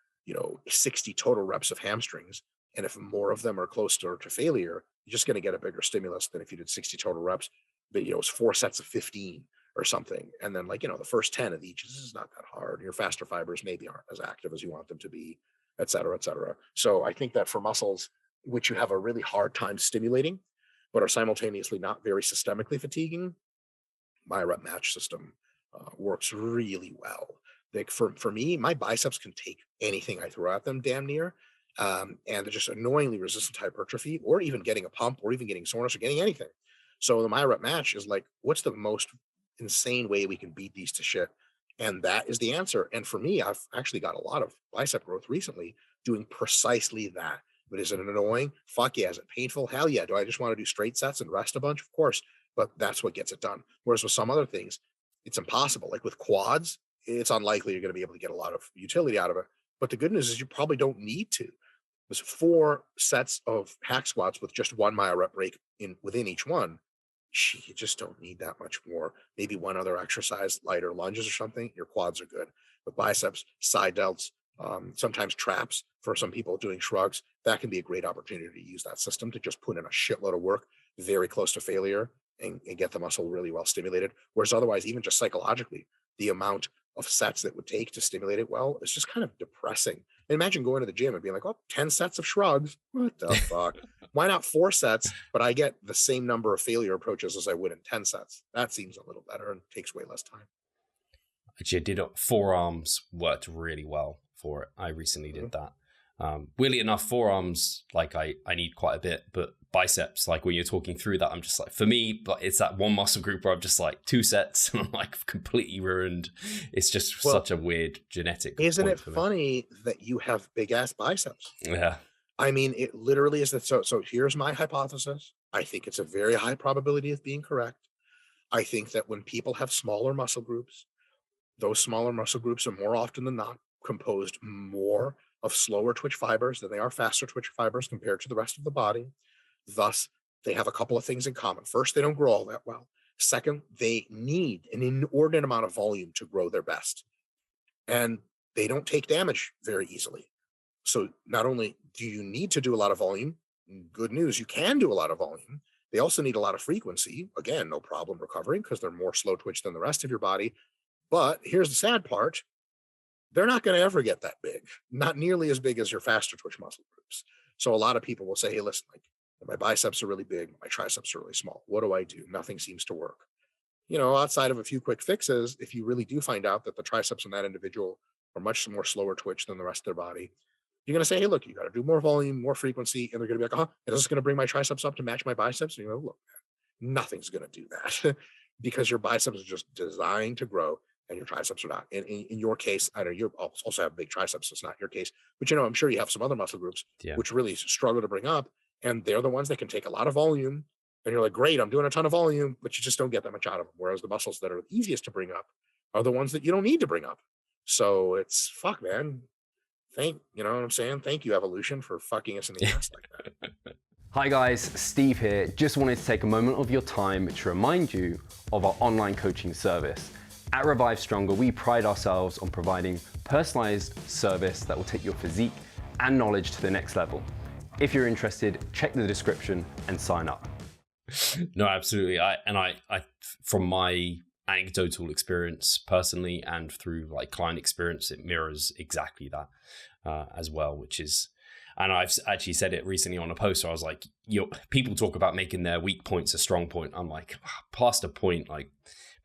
60 total reps of hamstrings. And if more of them are closer to failure, you're just going to get a bigger stimulus than if you did 60 total reps, but, it's 4 sets of 15 or something. And then the first 10 of each, this is not that hard. Your faster fibers maybe aren't as active as you want them to be, et cetera, et cetera. So I think that for muscles, which you have a really hard time stimulating, but are simultaneously not very systemically fatiguing, Myo Rep Match system works really well. Like for me, my biceps can take anything I throw at them damn near. And they're just annoyingly resistant to hypertrophy or even getting a pump or even getting soreness or getting anything. So the Myo Rep Match is like, what's the most insane way we can beat these to shit? And that is the answer. And for me, I've actually got a lot of bicep growth recently doing precisely that. But is it annoying? Fuck yeah. Is it painful? Hell yeah. Do I just want to do straight sets and rest a bunch? Of course. But that's what gets it done. Whereas with some other things, it's impossible. Like with quads, it's unlikely you're going to be able to get a lot of utility out of it. But the good news is you probably don't need to. There's 4 sets of hack squats with just 1 Myo Rep break within each one. You just don't need that much more. Maybe one other exercise, lighter lunges or something. Your quads are good. With biceps, side delts, sometimes traps for some people doing shrugs, that can be a great opportunity to use that system to just put in a shitload of work very close to failure and get the muscle really well stimulated. Whereas otherwise, even just psychologically, the amount of sets that would take to stimulate it well is just kind of depressing. Imagine going to the gym and being like, oh, 10 sets of shrugs. What the fuck? Why not 4 sets, but I get the same number of failure approaches as I would in 10 sets? That seems a little better and takes way less time. Actually, I did forearms worked really well for it. I recently did that. Weirdly enough, forearms, like I need quite a bit, but biceps, like when you're talking through that, I'm just like, for me, but it's that one muscle group where I'm just like 2 sets and I'm like completely ruined. It's just such a weird genetic. Isn't it funny that you have big ass biceps? Yeah. I mean, it literally is that. So here's my hypothesis. I think it's a very high probability of being correct. I think that when people have smaller muscle groups, those smaller muscle groups are more often than not composed more of slower twitch fibers than they are faster twitch fibers compared to the rest of the body. Thus, they have a couple of things in common. First, they don't grow all that well. Second, they need an inordinate amount of volume to grow their best. And they don't take damage very easily. So not only do you need to do a lot of volume, good news, you can do a lot of volume. They also need a lot of frequency. Again, no problem recovering because they're more slow twitch than the rest of your body. But here's the sad part. They're not going to ever get that big, not nearly as big as your faster twitch muscle groups. So a lot of people will say, hey, listen, like my biceps are really big, my triceps are really small. What do I do? Nothing seems to work. You know, outside of a few quick fixes, if you really do find out that the triceps in that individual are much more slower twitch than the rest of their body, you're going to say, hey, look, you got to do more volume, more frequency. And they're going to be like, is this going to bring my triceps up to match my biceps? And you go, look, nothing's going to do that because your biceps are just designed to grow and your triceps are not. In your case, I know you also have big triceps. So it's not your case, but you know, I'm sure you have some other muscle groups which really struggle to bring up, and they're the ones that can take a lot of volume. And you're like, great, I'm doing a ton of volume, but you just don't get that much out of them. Whereas the muscles that are easiest to bring up are the ones that you don't need to bring up. So it's fuck, man. You know what I'm saying? Thank you, evolution, for fucking us in the ass like that. Hi guys, Steve here. Just wanted to take a moment of your time to remind you of our online coaching service. At Revive Stronger, we pride ourselves on providing personalized service that will take your physique and knowledge to the next level. If you're interested, check the description and sign up. No, absolutely. I from my anecdotal experience personally and through like client experience, it mirrors exactly that as well, which is, and I've actually said it recently on a post where I was like, people talk about making their weak points a strong point. I'm like, past a point, like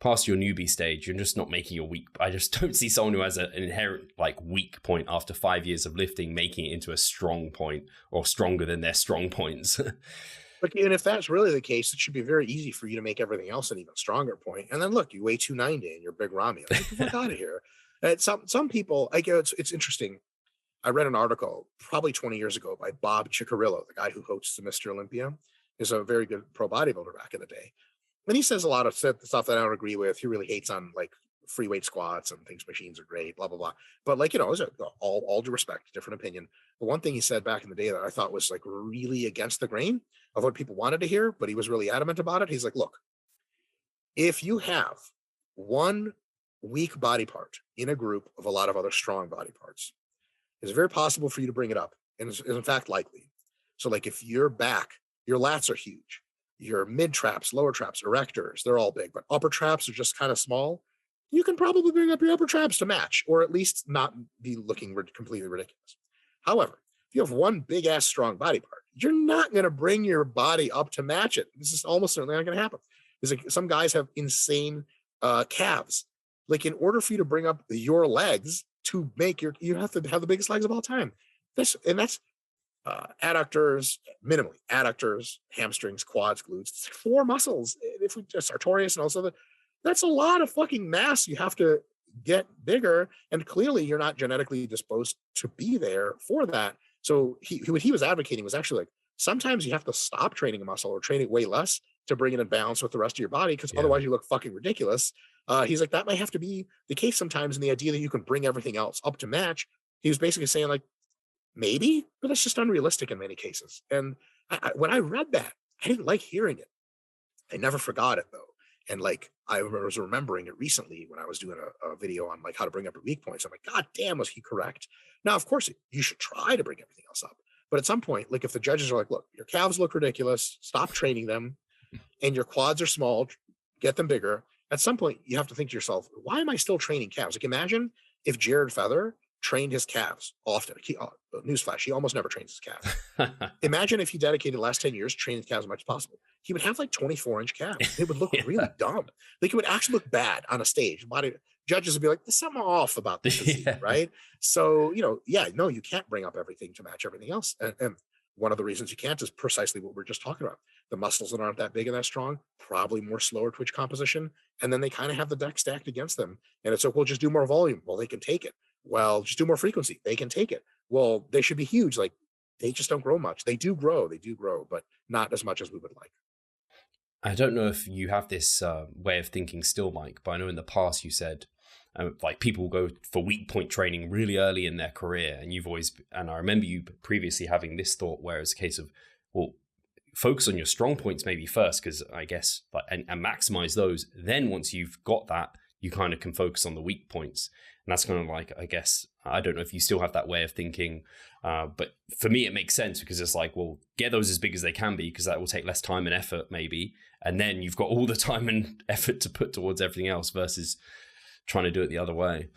past your newbie stage, you're just not making your weak. I just don't see someone who has an inherent like weak point after 5 years of lifting making it into a strong point or stronger than their strong points. But and if that's really the case, it should be very easy for you to make everything else an even stronger point. And then look, you weigh 290 and you're big Rami. Like, get the fuck out of here. And some people, I guess it's interesting. I read an article probably 20 years ago by Bob Ciccarillo, the guy who hosts the Mr. Olympia. Is a very good pro bodybuilder back in the day. And he says a lot of stuff that I don't agree with. He really hates on like free weight squats and thinks machines are great, blah, blah, blah. But like, you know, all due respect, different opinion. But one thing he said back in the day that I thought was like really against the grain of what people wanted to hear, but he was really adamant about it. He's like, look, if you have one weak body part in a group of a lot of other strong body parts, it's very possible for you to bring it up. And it's in fact likely. So like if your back, your lats are huge, your mid traps, lower traps, erectors, they're all big, but upper traps are just kind of small. You can probably bring up your upper traps to match, or at least not be looking completely ridiculous. However, if you have one big ass strong body part, you're not going to bring your body up to match it. This is almost certainly not going to happen. Because like, some guys have insane calves. Like in order for you to bring up your legs to make you have to have the biggest legs of all time. That's adductors, minimally adductors, hamstrings, quads, glutes. It's 4 muscles. If we just sartorius and also that's a lot of fucking mass you have to get bigger. And clearly you're not genetically disposed to be there for that. So what he was advocating was actually like, sometimes you have to stop training a muscle or train it way less to bring it in balance with the rest of your body, because otherwise you look fucking ridiculous. He's like, that might have to be the case sometimes, in the idea that you can bring everything else up to match. He was basically saying like, maybe, but that's just unrealistic in many cases. And when I read that, I didn't like hearing it. I never forgot it though. And like, I was remembering it recently when I was doing a video on like how to bring up your weak points. I'm like, God damn, was he correct? Now, of course, you should try to bring everything else up. But at some point, like if the judges are like, look, your calves look ridiculous, stop training them. and your quads are small, get them bigger. At some point, you have to think to yourself, why am I still training calves? Like, imagine if Jared Feather trained his calves often. Newsflash, he almost never trains his calves. Imagine if he dedicated the last 10 years training calves as much as possible. He would have like 24-inch calves. It would look really dumb. Like, it would actually look bad on a stage. Judges would be like, there's something off about the physique, right? So, no, you can't bring up everything to match everything else. And one of the reasons you can't is precisely what we're just talking about. The muscles that aren't that big and that strong, probably more slower twitch composition. And then they kind of have the deck stacked against them. And it's like, well, just do more volume. Well, they can take it. Well, just do more frequency. They can take it. Well, they should be huge. Like, they just don't grow much. They do grow, but not as much as we would like. I don't know if you have this way of thinking still, Mike, but I know in the past you said, like, people go for weak point training really early in their career, and I remember you previously having this thought where it's a case of, well, focus on your strong points maybe first, because I guess, and maximize those. Then once you've got that, you kind of can focus on the weak points. And that's kind of like, I guess, I don't know if you still have that way of thinking, but for me, it makes sense, because it's like, well, get those as big as they can be, because that will take less time and effort maybe. And then you've got all the time and effort to put towards everything else versus trying to do it the other way.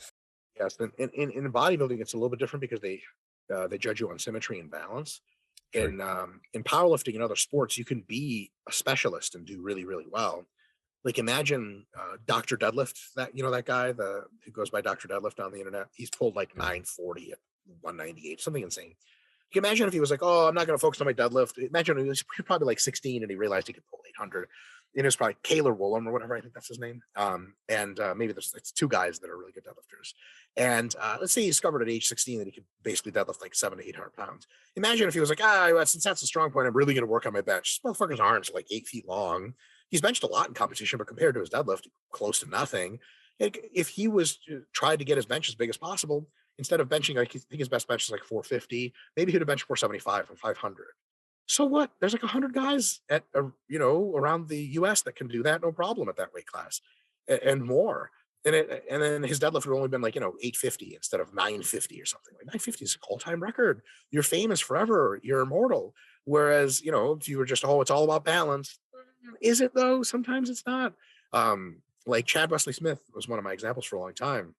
Yes, and in bodybuilding, it's a little bit different because they judge you on symmetry and balance. In powerlifting and other sports, you can be a specialist and do really, really well. Like, imagine Dr. Deadlift, that guy who goes by Dr. Deadlift on the internet. He's pulled like 940 at 198, something insane. You can imagine if he was like, oh, I'm not going to focus on my deadlift. Imagine he was probably like 16 and he realized he could pull 800. And it was probably Kaler Woolham or whatever, I think that's his name. Maybe it's two guys that are really good deadlifters. And let's say he discovered at age 16 that he could basically deadlift like 700 to 800 pounds. Imagine if he was like, since that's a strong point, I'm really going to work on my bench. This motherfucker's arms are like 8 feet long. He's benched a lot in competition, but compared to his deadlift, close to nothing. If he was tried to get his bench as big as possible, instead of benching, I think his best bench is like 450, maybe he'd have benched 475 and 500. So what? There's like 100 guys at around the U.S. that can do that, no problem, at that weight class, and more. And then his deadlift would only been like 850 instead of 950 or something. Like 950 is an all-time record. You're famous forever. You're immortal. Whereas if you were just, it's all about balance. Is it though? Sometimes it's not. Like Chad Wesley Smith was one of my examples for a long time.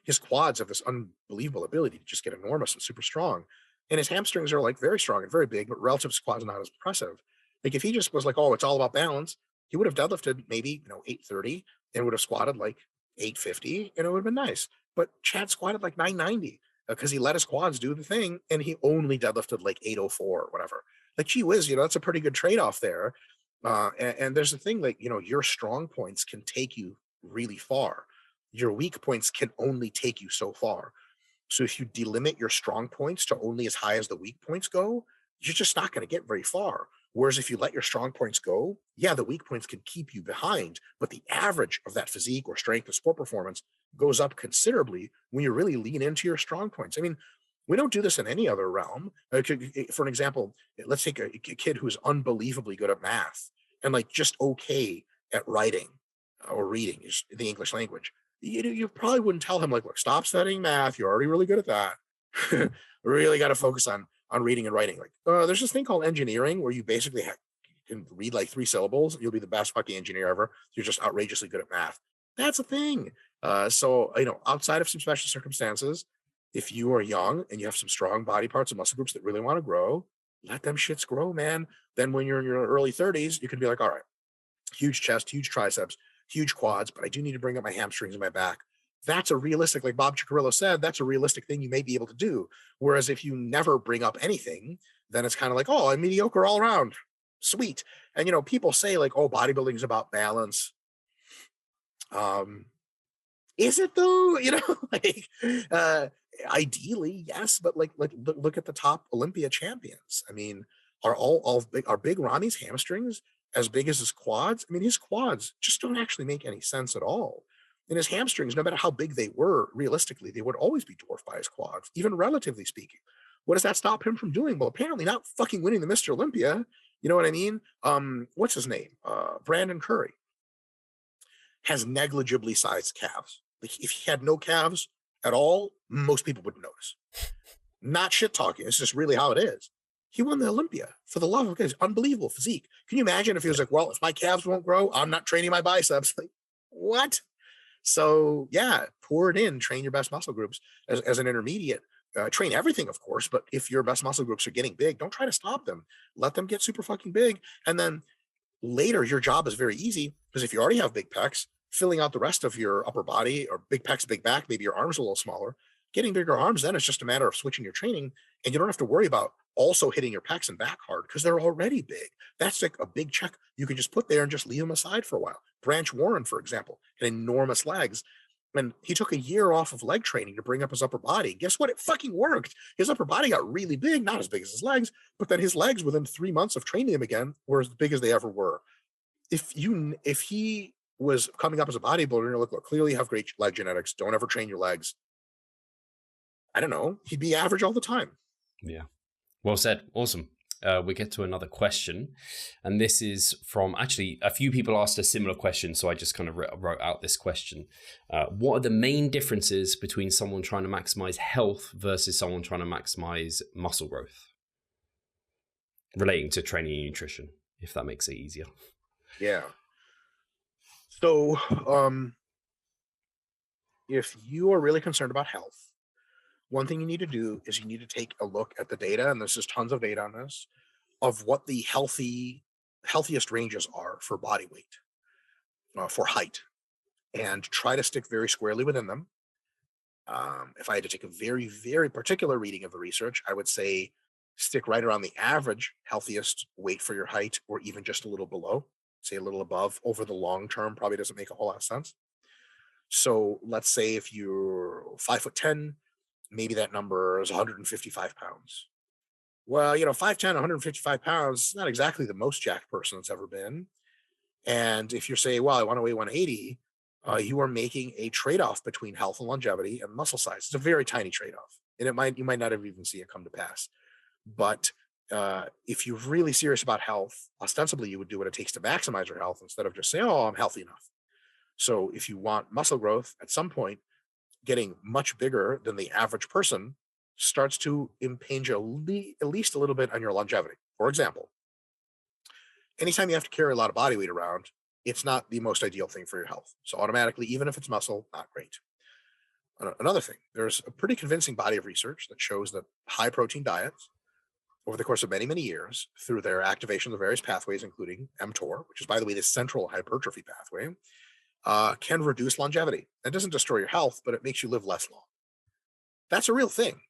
His quads have this unbelievable ability to just get enormous and super strong. And his hamstrings are like very strong and very big, but relative to quads not as impressive. Like, if he just was like, it's all about balance, he would have deadlifted maybe 830 and would have squatted like 850, and it would have been nice. But Chad squatted like 990 because he let his quads do the thing, and he only deadlifted like 804 or whatever. Like, gee whiz, that's a pretty good trade-off there. And there's the thing, like, your strong points can take you really far. Your weak points can only take you so far. So if you delimit your strong points to only as high as the weak points go, you're just not going to get very far. Whereas if you let your strong points go, the weak points can keep you behind, but the average of that physique or strength or sport performance goes up considerably when you really lean into your strong points. I mean, we don't do this in any other realm. For an example, let's take a kid who's unbelievably good at math and like just okay at writing or reading the English language. You probably wouldn't tell him, like, look, stop studying math. You're already really good at that. Really got to focus on reading and writing. Like, there's this thing called engineering where you basically can read like 3 syllables. You'll be the best fucking engineer ever. You're just outrageously good at math. That's a thing. So outside of some special circumstances, if you are young and you have some strong body parts and muscle groups that really want to grow, let them shits grow, man. Then when you're in your early 30s, you can be like, all right, huge chest, huge triceps, huge quads, but I do need to bring up my hamstrings and my back. That's a realistic, like Bob Ciccarello said, that's a realistic thing you may be able to do. Whereas if you never bring up anything, then it's kind of like, I'm mediocre all around. Sweet. And, people say like, bodybuilding is about balance. Is it though? Ideally, yes, but like look at the top Olympia champions. I mean, are Big Ronnie's hamstrings as big as his quads? I mean, his quads just don't actually make any sense at all. And his hamstrings, no matter how big they were, realistically, they would always be dwarfed by his quads, even relatively speaking. What does that stop him from doing? Well, apparently not fucking winning the Mr. Olympia. You know what I mean? What's his name? Brandon Curry has negligibly sized calves. Like, if he had no calves at all, most people wouldn't notice. Not shit talking. It's just really how it is. He won the Olympia for the love of God. Unbelievable physique. Can you imagine if he was like, well, if my calves won't grow, I'm not training my biceps. Like, what? So yeah, pour it in, train your best muscle groups as an intermediate. Train everything, of course, but if your best muscle groups are getting big, don't try to stop them. Let them get super fucking big. And then later, your job is very easy because if you already have big pecs, filling out the rest of your upper body or big pecs, big back, maybe your arms are a little smaller. Getting bigger arms, then it's just a matter of switching your training, and you don't have to worry about also hitting your pecs and back hard because they're already big. That's like a big check you can just put there and just leave them aside for a while. Branch Warren, for example, had enormous legs. And he took a year off of leg training to bring up his upper body. Guess what? It fucking worked. His upper body got really big, not as big as his legs, but then his legs within 3 months of training him again were as big as they ever were. If he was coming up as a bodybuilder, and look, clearly you have great leg genetics, don't ever train your legs. I don't know, he'd be average all the time. Yeah. Well said. Awesome. We get to another question, and this is from actually a few people asked a similar question, so I just kind of wrote out this question. What are the main differences between someone trying to maximize health versus someone trying to maximize muscle growth, relating to training and nutrition, if that makes it easier? Yeah. So if you are really concerned about health, one thing you need to do is you need to take a look at the data, and there's just tons of data on this, of what the healthiest ranges are for body weight, for height, and try to stick very squarely within them. If I had to take a very, very particular reading of the research, I would say stick right around the average healthiest weight for your height, or even just a little below, say a little above. Over the long term, probably doesn't make a whole lot of sense. So let's say if you're 5'10", maybe that number is 155 pounds. Well, 5'10", 155 pounds is not exactly the most jacked person that's ever been. And if you're saying, well, I want to weigh 180, you are making a trade-off between health and longevity and muscle size. It's a very tiny trade-off, and you might not have even see it come to pass. But if you're really serious about health, ostensibly you would do what it takes to maximize your health instead of just saying, oh, I'm healthy enough. So if you want muscle growth, at some point, getting much bigger than the average person starts to impinge at least a little bit on your longevity. For example, anytime you have to carry a lot of body weight around, it's not the most ideal thing for your health. So automatically, even if it's muscle, not great. Another thing, there's a pretty convincing body of research that shows that high protein diets over the course of many, many years, through their activation of various pathways, including mTOR, which is, by the way, the central hypertrophy pathway, can reduce longevity. It doesn't destroy your health, but it makes you live less long. That's a real thing.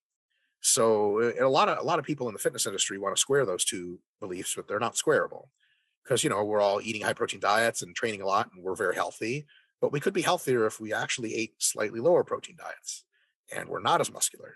So a lot of people in the fitness industry want to square those two beliefs, but they're not squareable because, we're all eating high protein diets and training a lot and we're very healthy, but we could be healthier if we actually ate slightly lower protein diets and we're not as muscular.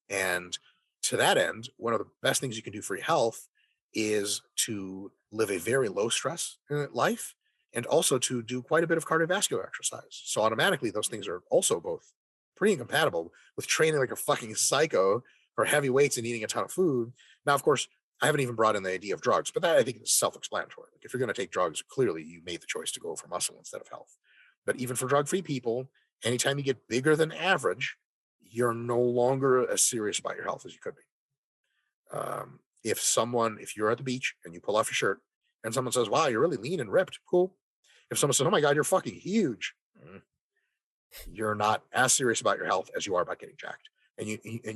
And to that end, one of the best things you can do for your health is to live a very low stress life, and also to do quite a bit of cardiovascular exercise. So automatically, those things are also both pretty incompatible with training like a fucking psycho for heavy weights and eating a ton of food. Now, of course, I haven't even brought in the idea of drugs, but that I think is self-explanatory. Like if you're going to take drugs, clearly you made the choice to go for muscle instead of health. But even for drug-free people, anytime you get bigger than average, you're no longer as serious about your health as you could be. If you're at the beach and you pull off your shirt and someone says, wow, you're really lean and ripped, cool. If someone says, oh my God, you're fucking huge, you're not as serious about your health as you are about getting jacked. And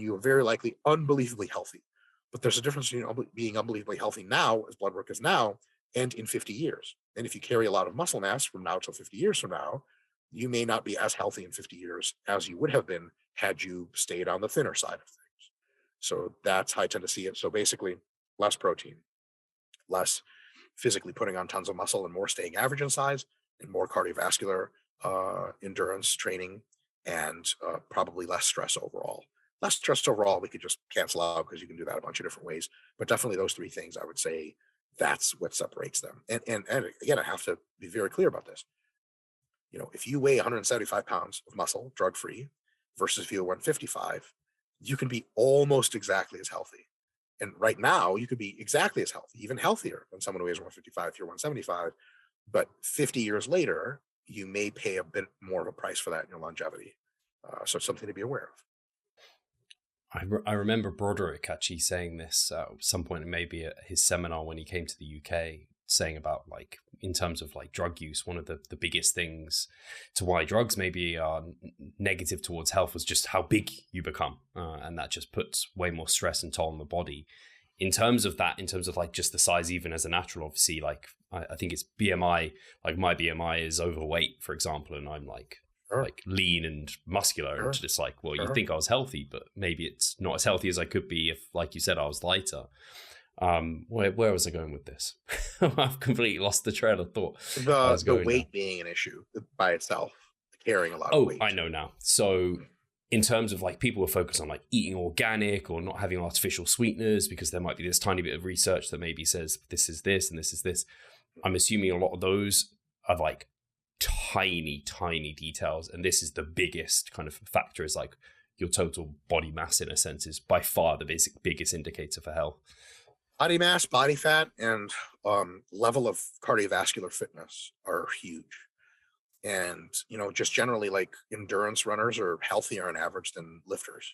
you are very likely unbelievably healthy. But there's a difference between being unbelievably healthy now, as blood work is now, and in 50 years. And if you carry a lot of muscle mass from now till 50 years from now, you may not be as healthy in 50 years as you would have been had you stayed on the thinner side of things. So that's how I tend to see it. So basically, less protein, less physically putting on tons of muscle, and more staying average in size, and more cardiovascular endurance training, and probably less stress overall. Less stress overall, we could just cancel out because you can do that a bunch of different ways. But definitely those three things, I would say that's what separates them. And again, I have to be very clear about this. If you weigh 175 pounds of muscle, drug-free, versus if you weigh 155, you can be almost exactly as healthy. And right now, you could be exactly as healthy, even healthier than someone who weighs 155 if you're 175. But 50 years later, you may pay a bit more of a price for that in your longevity. So it's something to be aware of. I remember Broderick actually saying this at some point, maybe at his seminar when he came to the UK, saying about like in terms of like drug use, one of the biggest things to why drugs maybe are negative towards health was just how big you become, and that just puts way more stress and toll on the body. In terms of like just the size, even as a natural, obviously, like I think it's BMI. Like my BMI is overweight, for example, and I'm like lean and muscular. And it's just like, well, you think I was healthy, but maybe it's not as healthy as I could be if, like you said, I was lighter. Where was I going with this? I've completely lost the trail of thought. The weight being an issue by itself, carrying a lot of weight. I know now. So in terms of like people are focused on like eating organic or not having artificial sweeteners because there might be this tiny bit of research that maybe says this is this and this is this. I'm assuming a lot of those are like tiny details, and this is the biggest kind of factor, is like your total body mass in a sense is by far the biggest indicator for health. Body mass, body fat, and level of cardiovascular fitness are huge. And, just generally like endurance runners are healthier on average than lifters.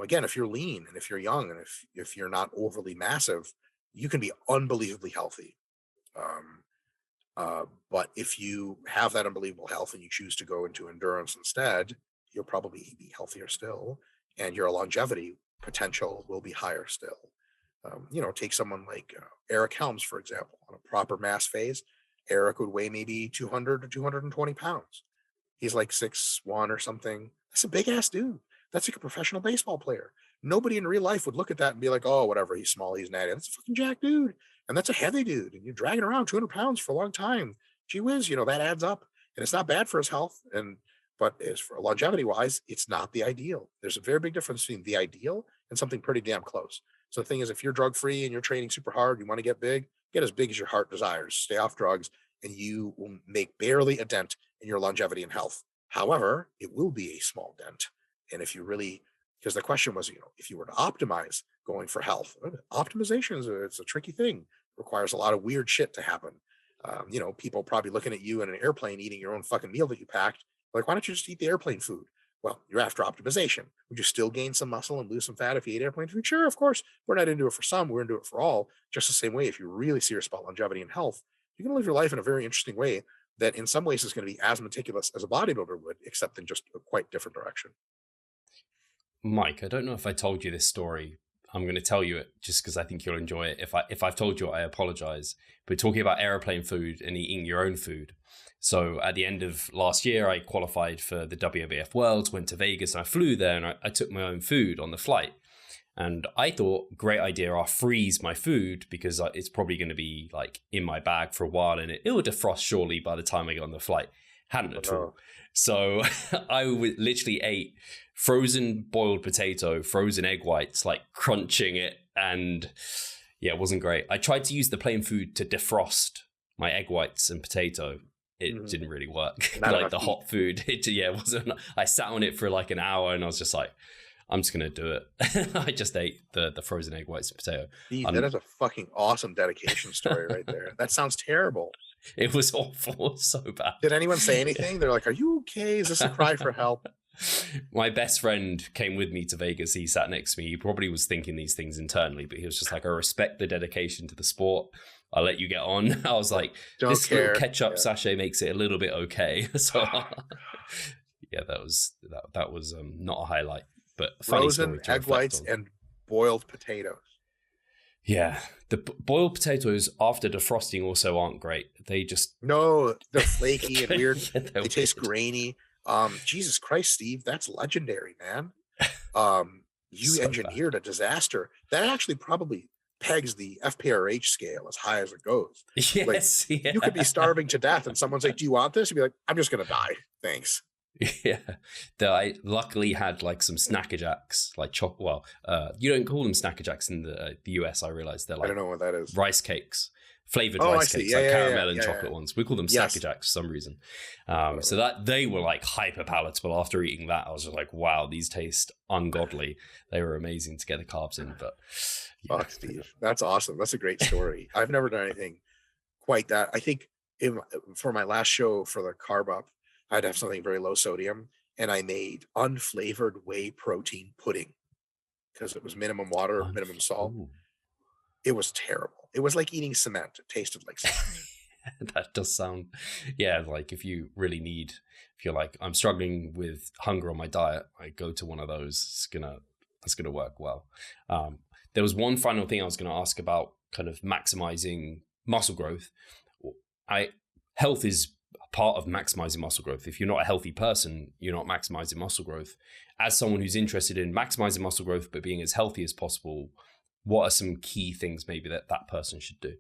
Again, if you're lean and if you're young and if you're not overly massive, you can be unbelievably healthy. But if you have that unbelievable health and you choose to go into endurance instead, you'll probably be healthier still, and your longevity potential will be higher still. Take someone like Eric Helms, for example. On a proper mass phase, Eric would weigh maybe 200 to 220 pounds. He's like 6'1" or something. That's a big ass dude. That's like a professional baseball player. Nobody in real life would look at that and be like, oh, whatever, he's small, he's natty. That's a fucking jack dude. And that's a heavy dude. And you're dragging around 200 pounds for a long time. Gee whiz, that adds up. And it's not bad for his health. But as for longevity wise, it's not the ideal. There's a very big difference between the ideal and something pretty damn close. So the thing is, if you're drug free and you're training super hard, you want to get as big as your heart desires, stay off drugs, and you will make barely a dent in your longevity and health. However, it will be a small dent. And if you really, because the question was, if you were to optimize going for health, optimization it's a tricky thing. It requires a lot of weird shit to happen. People probably looking at you in an airplane eating your own fucking meal that you packed. Like, why don't you just eat the airplane food? Well, you're after optimization. Would you still gain some muscle and lose some fat if you ate airplane food? Sure, of course. We're not into it for some. We're into it for all. Just the same way, if you're really serious about longevity and health, you're going to live your life in a very interesting way that in some ways is going to be as meticulous as a bodybuilder would, except in just a quite different direction. Mike, I don't know if I told you this story. I'm going to tell you it just because I think you'll enjoy it. If I've told you it, I apologize. But talking about airplane food and eating your own food. So at the end of last year, I qualified for the WBF Worlds, went to Vegas, and I flew there, and I took my own food on the flight. And I thought, great idea, I'll freeze my food because it's probably going to be like in my bag for a while, and it will defrost surely by the time I get on the flight. Hadn't at all. So I literally ate frozen boiled potato, frozen egg whites, like crunching it. And yeah, it wasn't great. I tried to use the plain food to defrost my egg whites and potato. It didn't really work. Like the hot food. It wasn't. I sat on it for like an hour and I was just like, I'm just going to do it. I just ate the frozen egg whites and potato. That is a fucking awesome dedication story right there. That sounds terrible. It was awful. So bad. Did anyone say anything? They're like, are you okay? Is this a cry for help? My best friend came with me to Vegas. He sat next to me. He probably was thinking these things internally, but he was just like, I respect the dedication to the sport. I'll let you get on. I was like, this little ketchup sachet makes it a little bit okay. So yeah, that was not a highlight, but frozen egg whites and boiled potatoes. Yeah, the boiled potatoes after defrosting also aren't great. They just they're flaky and weird. They taste weird. Grainy. Jesus Christ, Steve, that's legendary, man. You so engineered a disaster. That actually probably pegs the FPRH scale as high as it goes. Yes, You could be starving to death and someone's like, do you want this? You'd be like, I'm just going to die. Thanks. Yeah. I luckily had like some Snacker Jacks, like you don't call them Snacker Jacks in the US. I realized they're like, I don't know what that is. Rice cakes. Flavored rice cakes, like caramel and chocolate ones. We call them Snacker Jacks for some reason. So that they were like hyper palatable. After eating that, I was just like, wow, these taste ungodly. They were amazing to get the carbs in. But fuck, Steve, that's awesome. That's a great story. I've never done anything quite that. I think for my last show for the Carb Up, I'd have something very low sodium, and I made unflavored whey protein pudding. because it was minimum water, minimum salt. It was terrible. It was like eating cement. It tasted like cement. That does sound, yeah, like if you really need, if you're like, I'm struggling with hunger on my diet, I go to one of those. That's gonna work well. There was one final thing I was gonna ask about kind of maximizing muscle growth. Health is part of maximizing muscle growth. If you're not a healthy person, you're not maximizing muscle growth. As someone who's interested in maximizing muscle growth but being as healthy as possible, what are some key things maybe that person should do?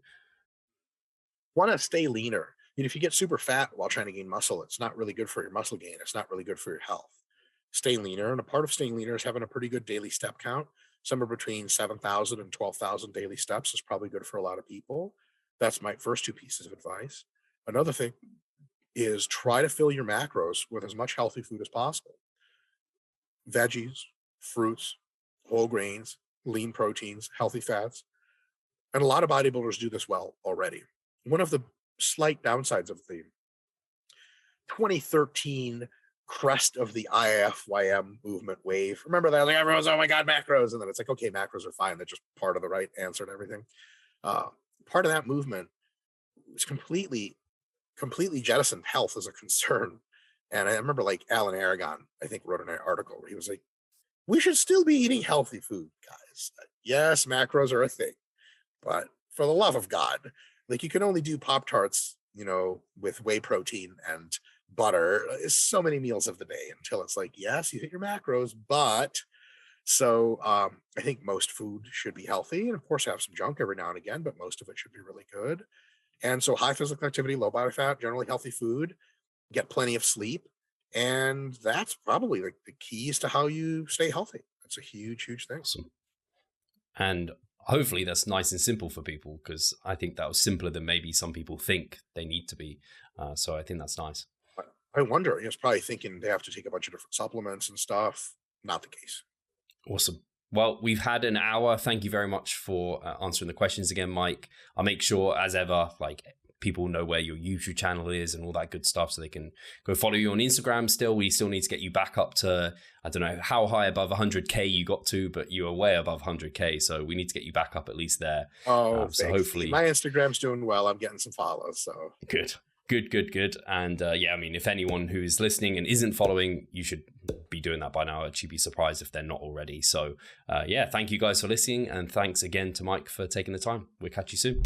Want to stay leaner. If you get super fat while trying to gain muscle, it's not really good for your muscle gain. It's not really good for your health. Stay leaner, and a part of staying leaner is having a pretty good daily step count. Somewhere between 7,000 and 12,000 daily steps is probably good for a lot of people. That's my first two pieces of advice. Another thing is try to fill your macros with as much healthy food as possible. Veggies, fruits, whole grains, lean proteins, healthy fats. And a lot of bodybuilders do this well already. One of the slight downsides of the 2013 crest of the IFYM movement wave. Remember that? Like everyone's, oh my God, macros. And then it's like, okay, macros are fine. They're just part of the right answer and everything. Part of that movement was completely jettisoned health as a concern. And I remember like Alan Aragon, I think, wrote an article where he was like, we should still be eating healthy food, guys. Yes, macros are a thing, but for the love of God, like you can only do Pop-Tarts, with whey protein and butter so many meals of the day until it's like, yes, you hit your macros, but so I think most food should be healthy, and of course have some junk every now and again, but most of it should be really good. And so high physical activity, low body fat, generally healthy food, get plenty of sleep, and that's probably like the keys to how you stay healthy. That's a huge thing. Awesome. And hopefully that's nice and simple for people, because I think that was simpler than maybe some people think they need to be. So I think that's nice. I wonder, it's probably thinking they have to take a bunch of different supplements and stuff. Not the case. Awesome. Well, we've had an hour. Thank you very much for answering the questions again, Mike. I'll make sure, as ever, like people know where your YouTube channel is and all that good stuff, so they can go follow you on Instagram still. We still need to get you back up to, I don't know how high above 100K you got to, but you are way above 100K. So we need to get you back up at least there. Oh, so hopefully my Instagram's doing well. I'm getting some follows. So good. And yeah, I mean, if anyone who is listening and isn't following, you should be doing that by now. I'd be surprised if they're not already. So yeah, thank you guys for listening. And thanks again to Mike for taking the time. We'll catch you soon.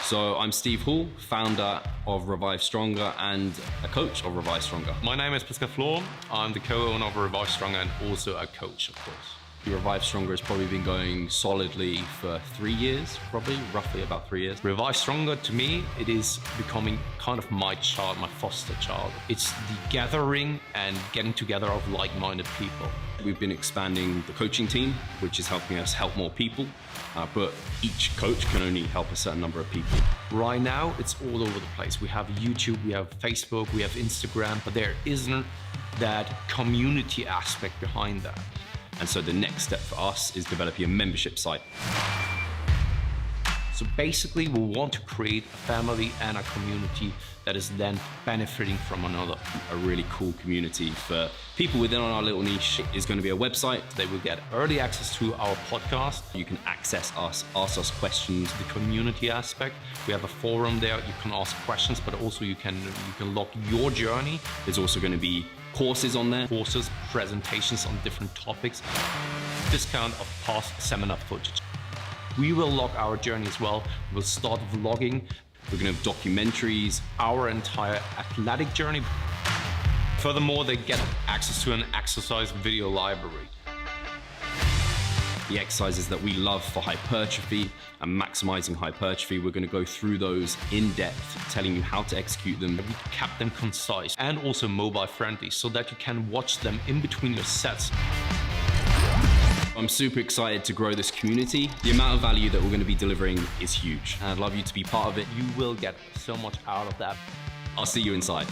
So I'm Steve Hall, founder of Revive Stronger and a coach of Revive Stronger. My name is Pascal Flor. I'm the co-owner of Revive Stronger and also a coach, of course. Revive Stronger has probably been going solidly for 3 years, roughly about 3 years. Revive Stronger, to me, it is becoming kind of my child, my foster child. It's the gathering and getting together of like-minded people. We've been expanding the coaching team, which is helping us help more people, but each coach can only help a certain number of people. Right now, it's all over the place. We have YouTube, we have Facebook, we have Instagram, but there isn't that community aspect behind that. And so the next step for us is developing a membership site. So basically, we want to create a family and a community that is then benefiting from another. A really cool community for people within our little niche is going to be a website. They will get early access to our podcast. You can access us, ask us questions. The community aspect, we have a forum there. You can ask questions, but also you can log your journey. There's also going to be courses on there. Courses, presentations on different topics. Discount of past seminar footage. We will log our journey as well. We'll start vlogging. We're going to have documentaries. Our entire athletic journey. Furthermore, they get access to an exercise video library. The exercises that we love for hypertrophy and maximizing hypertrophy, we're going to go through those in depth, telling you how to execute them. We kept them concise and also mobile friendly so that you can watch them in between your sets. I'm super excited to grow this community. The amount of value that we're going to be delivering is huge, and I'd love you to be part of it. You will get so much out of that. I'll see you inside.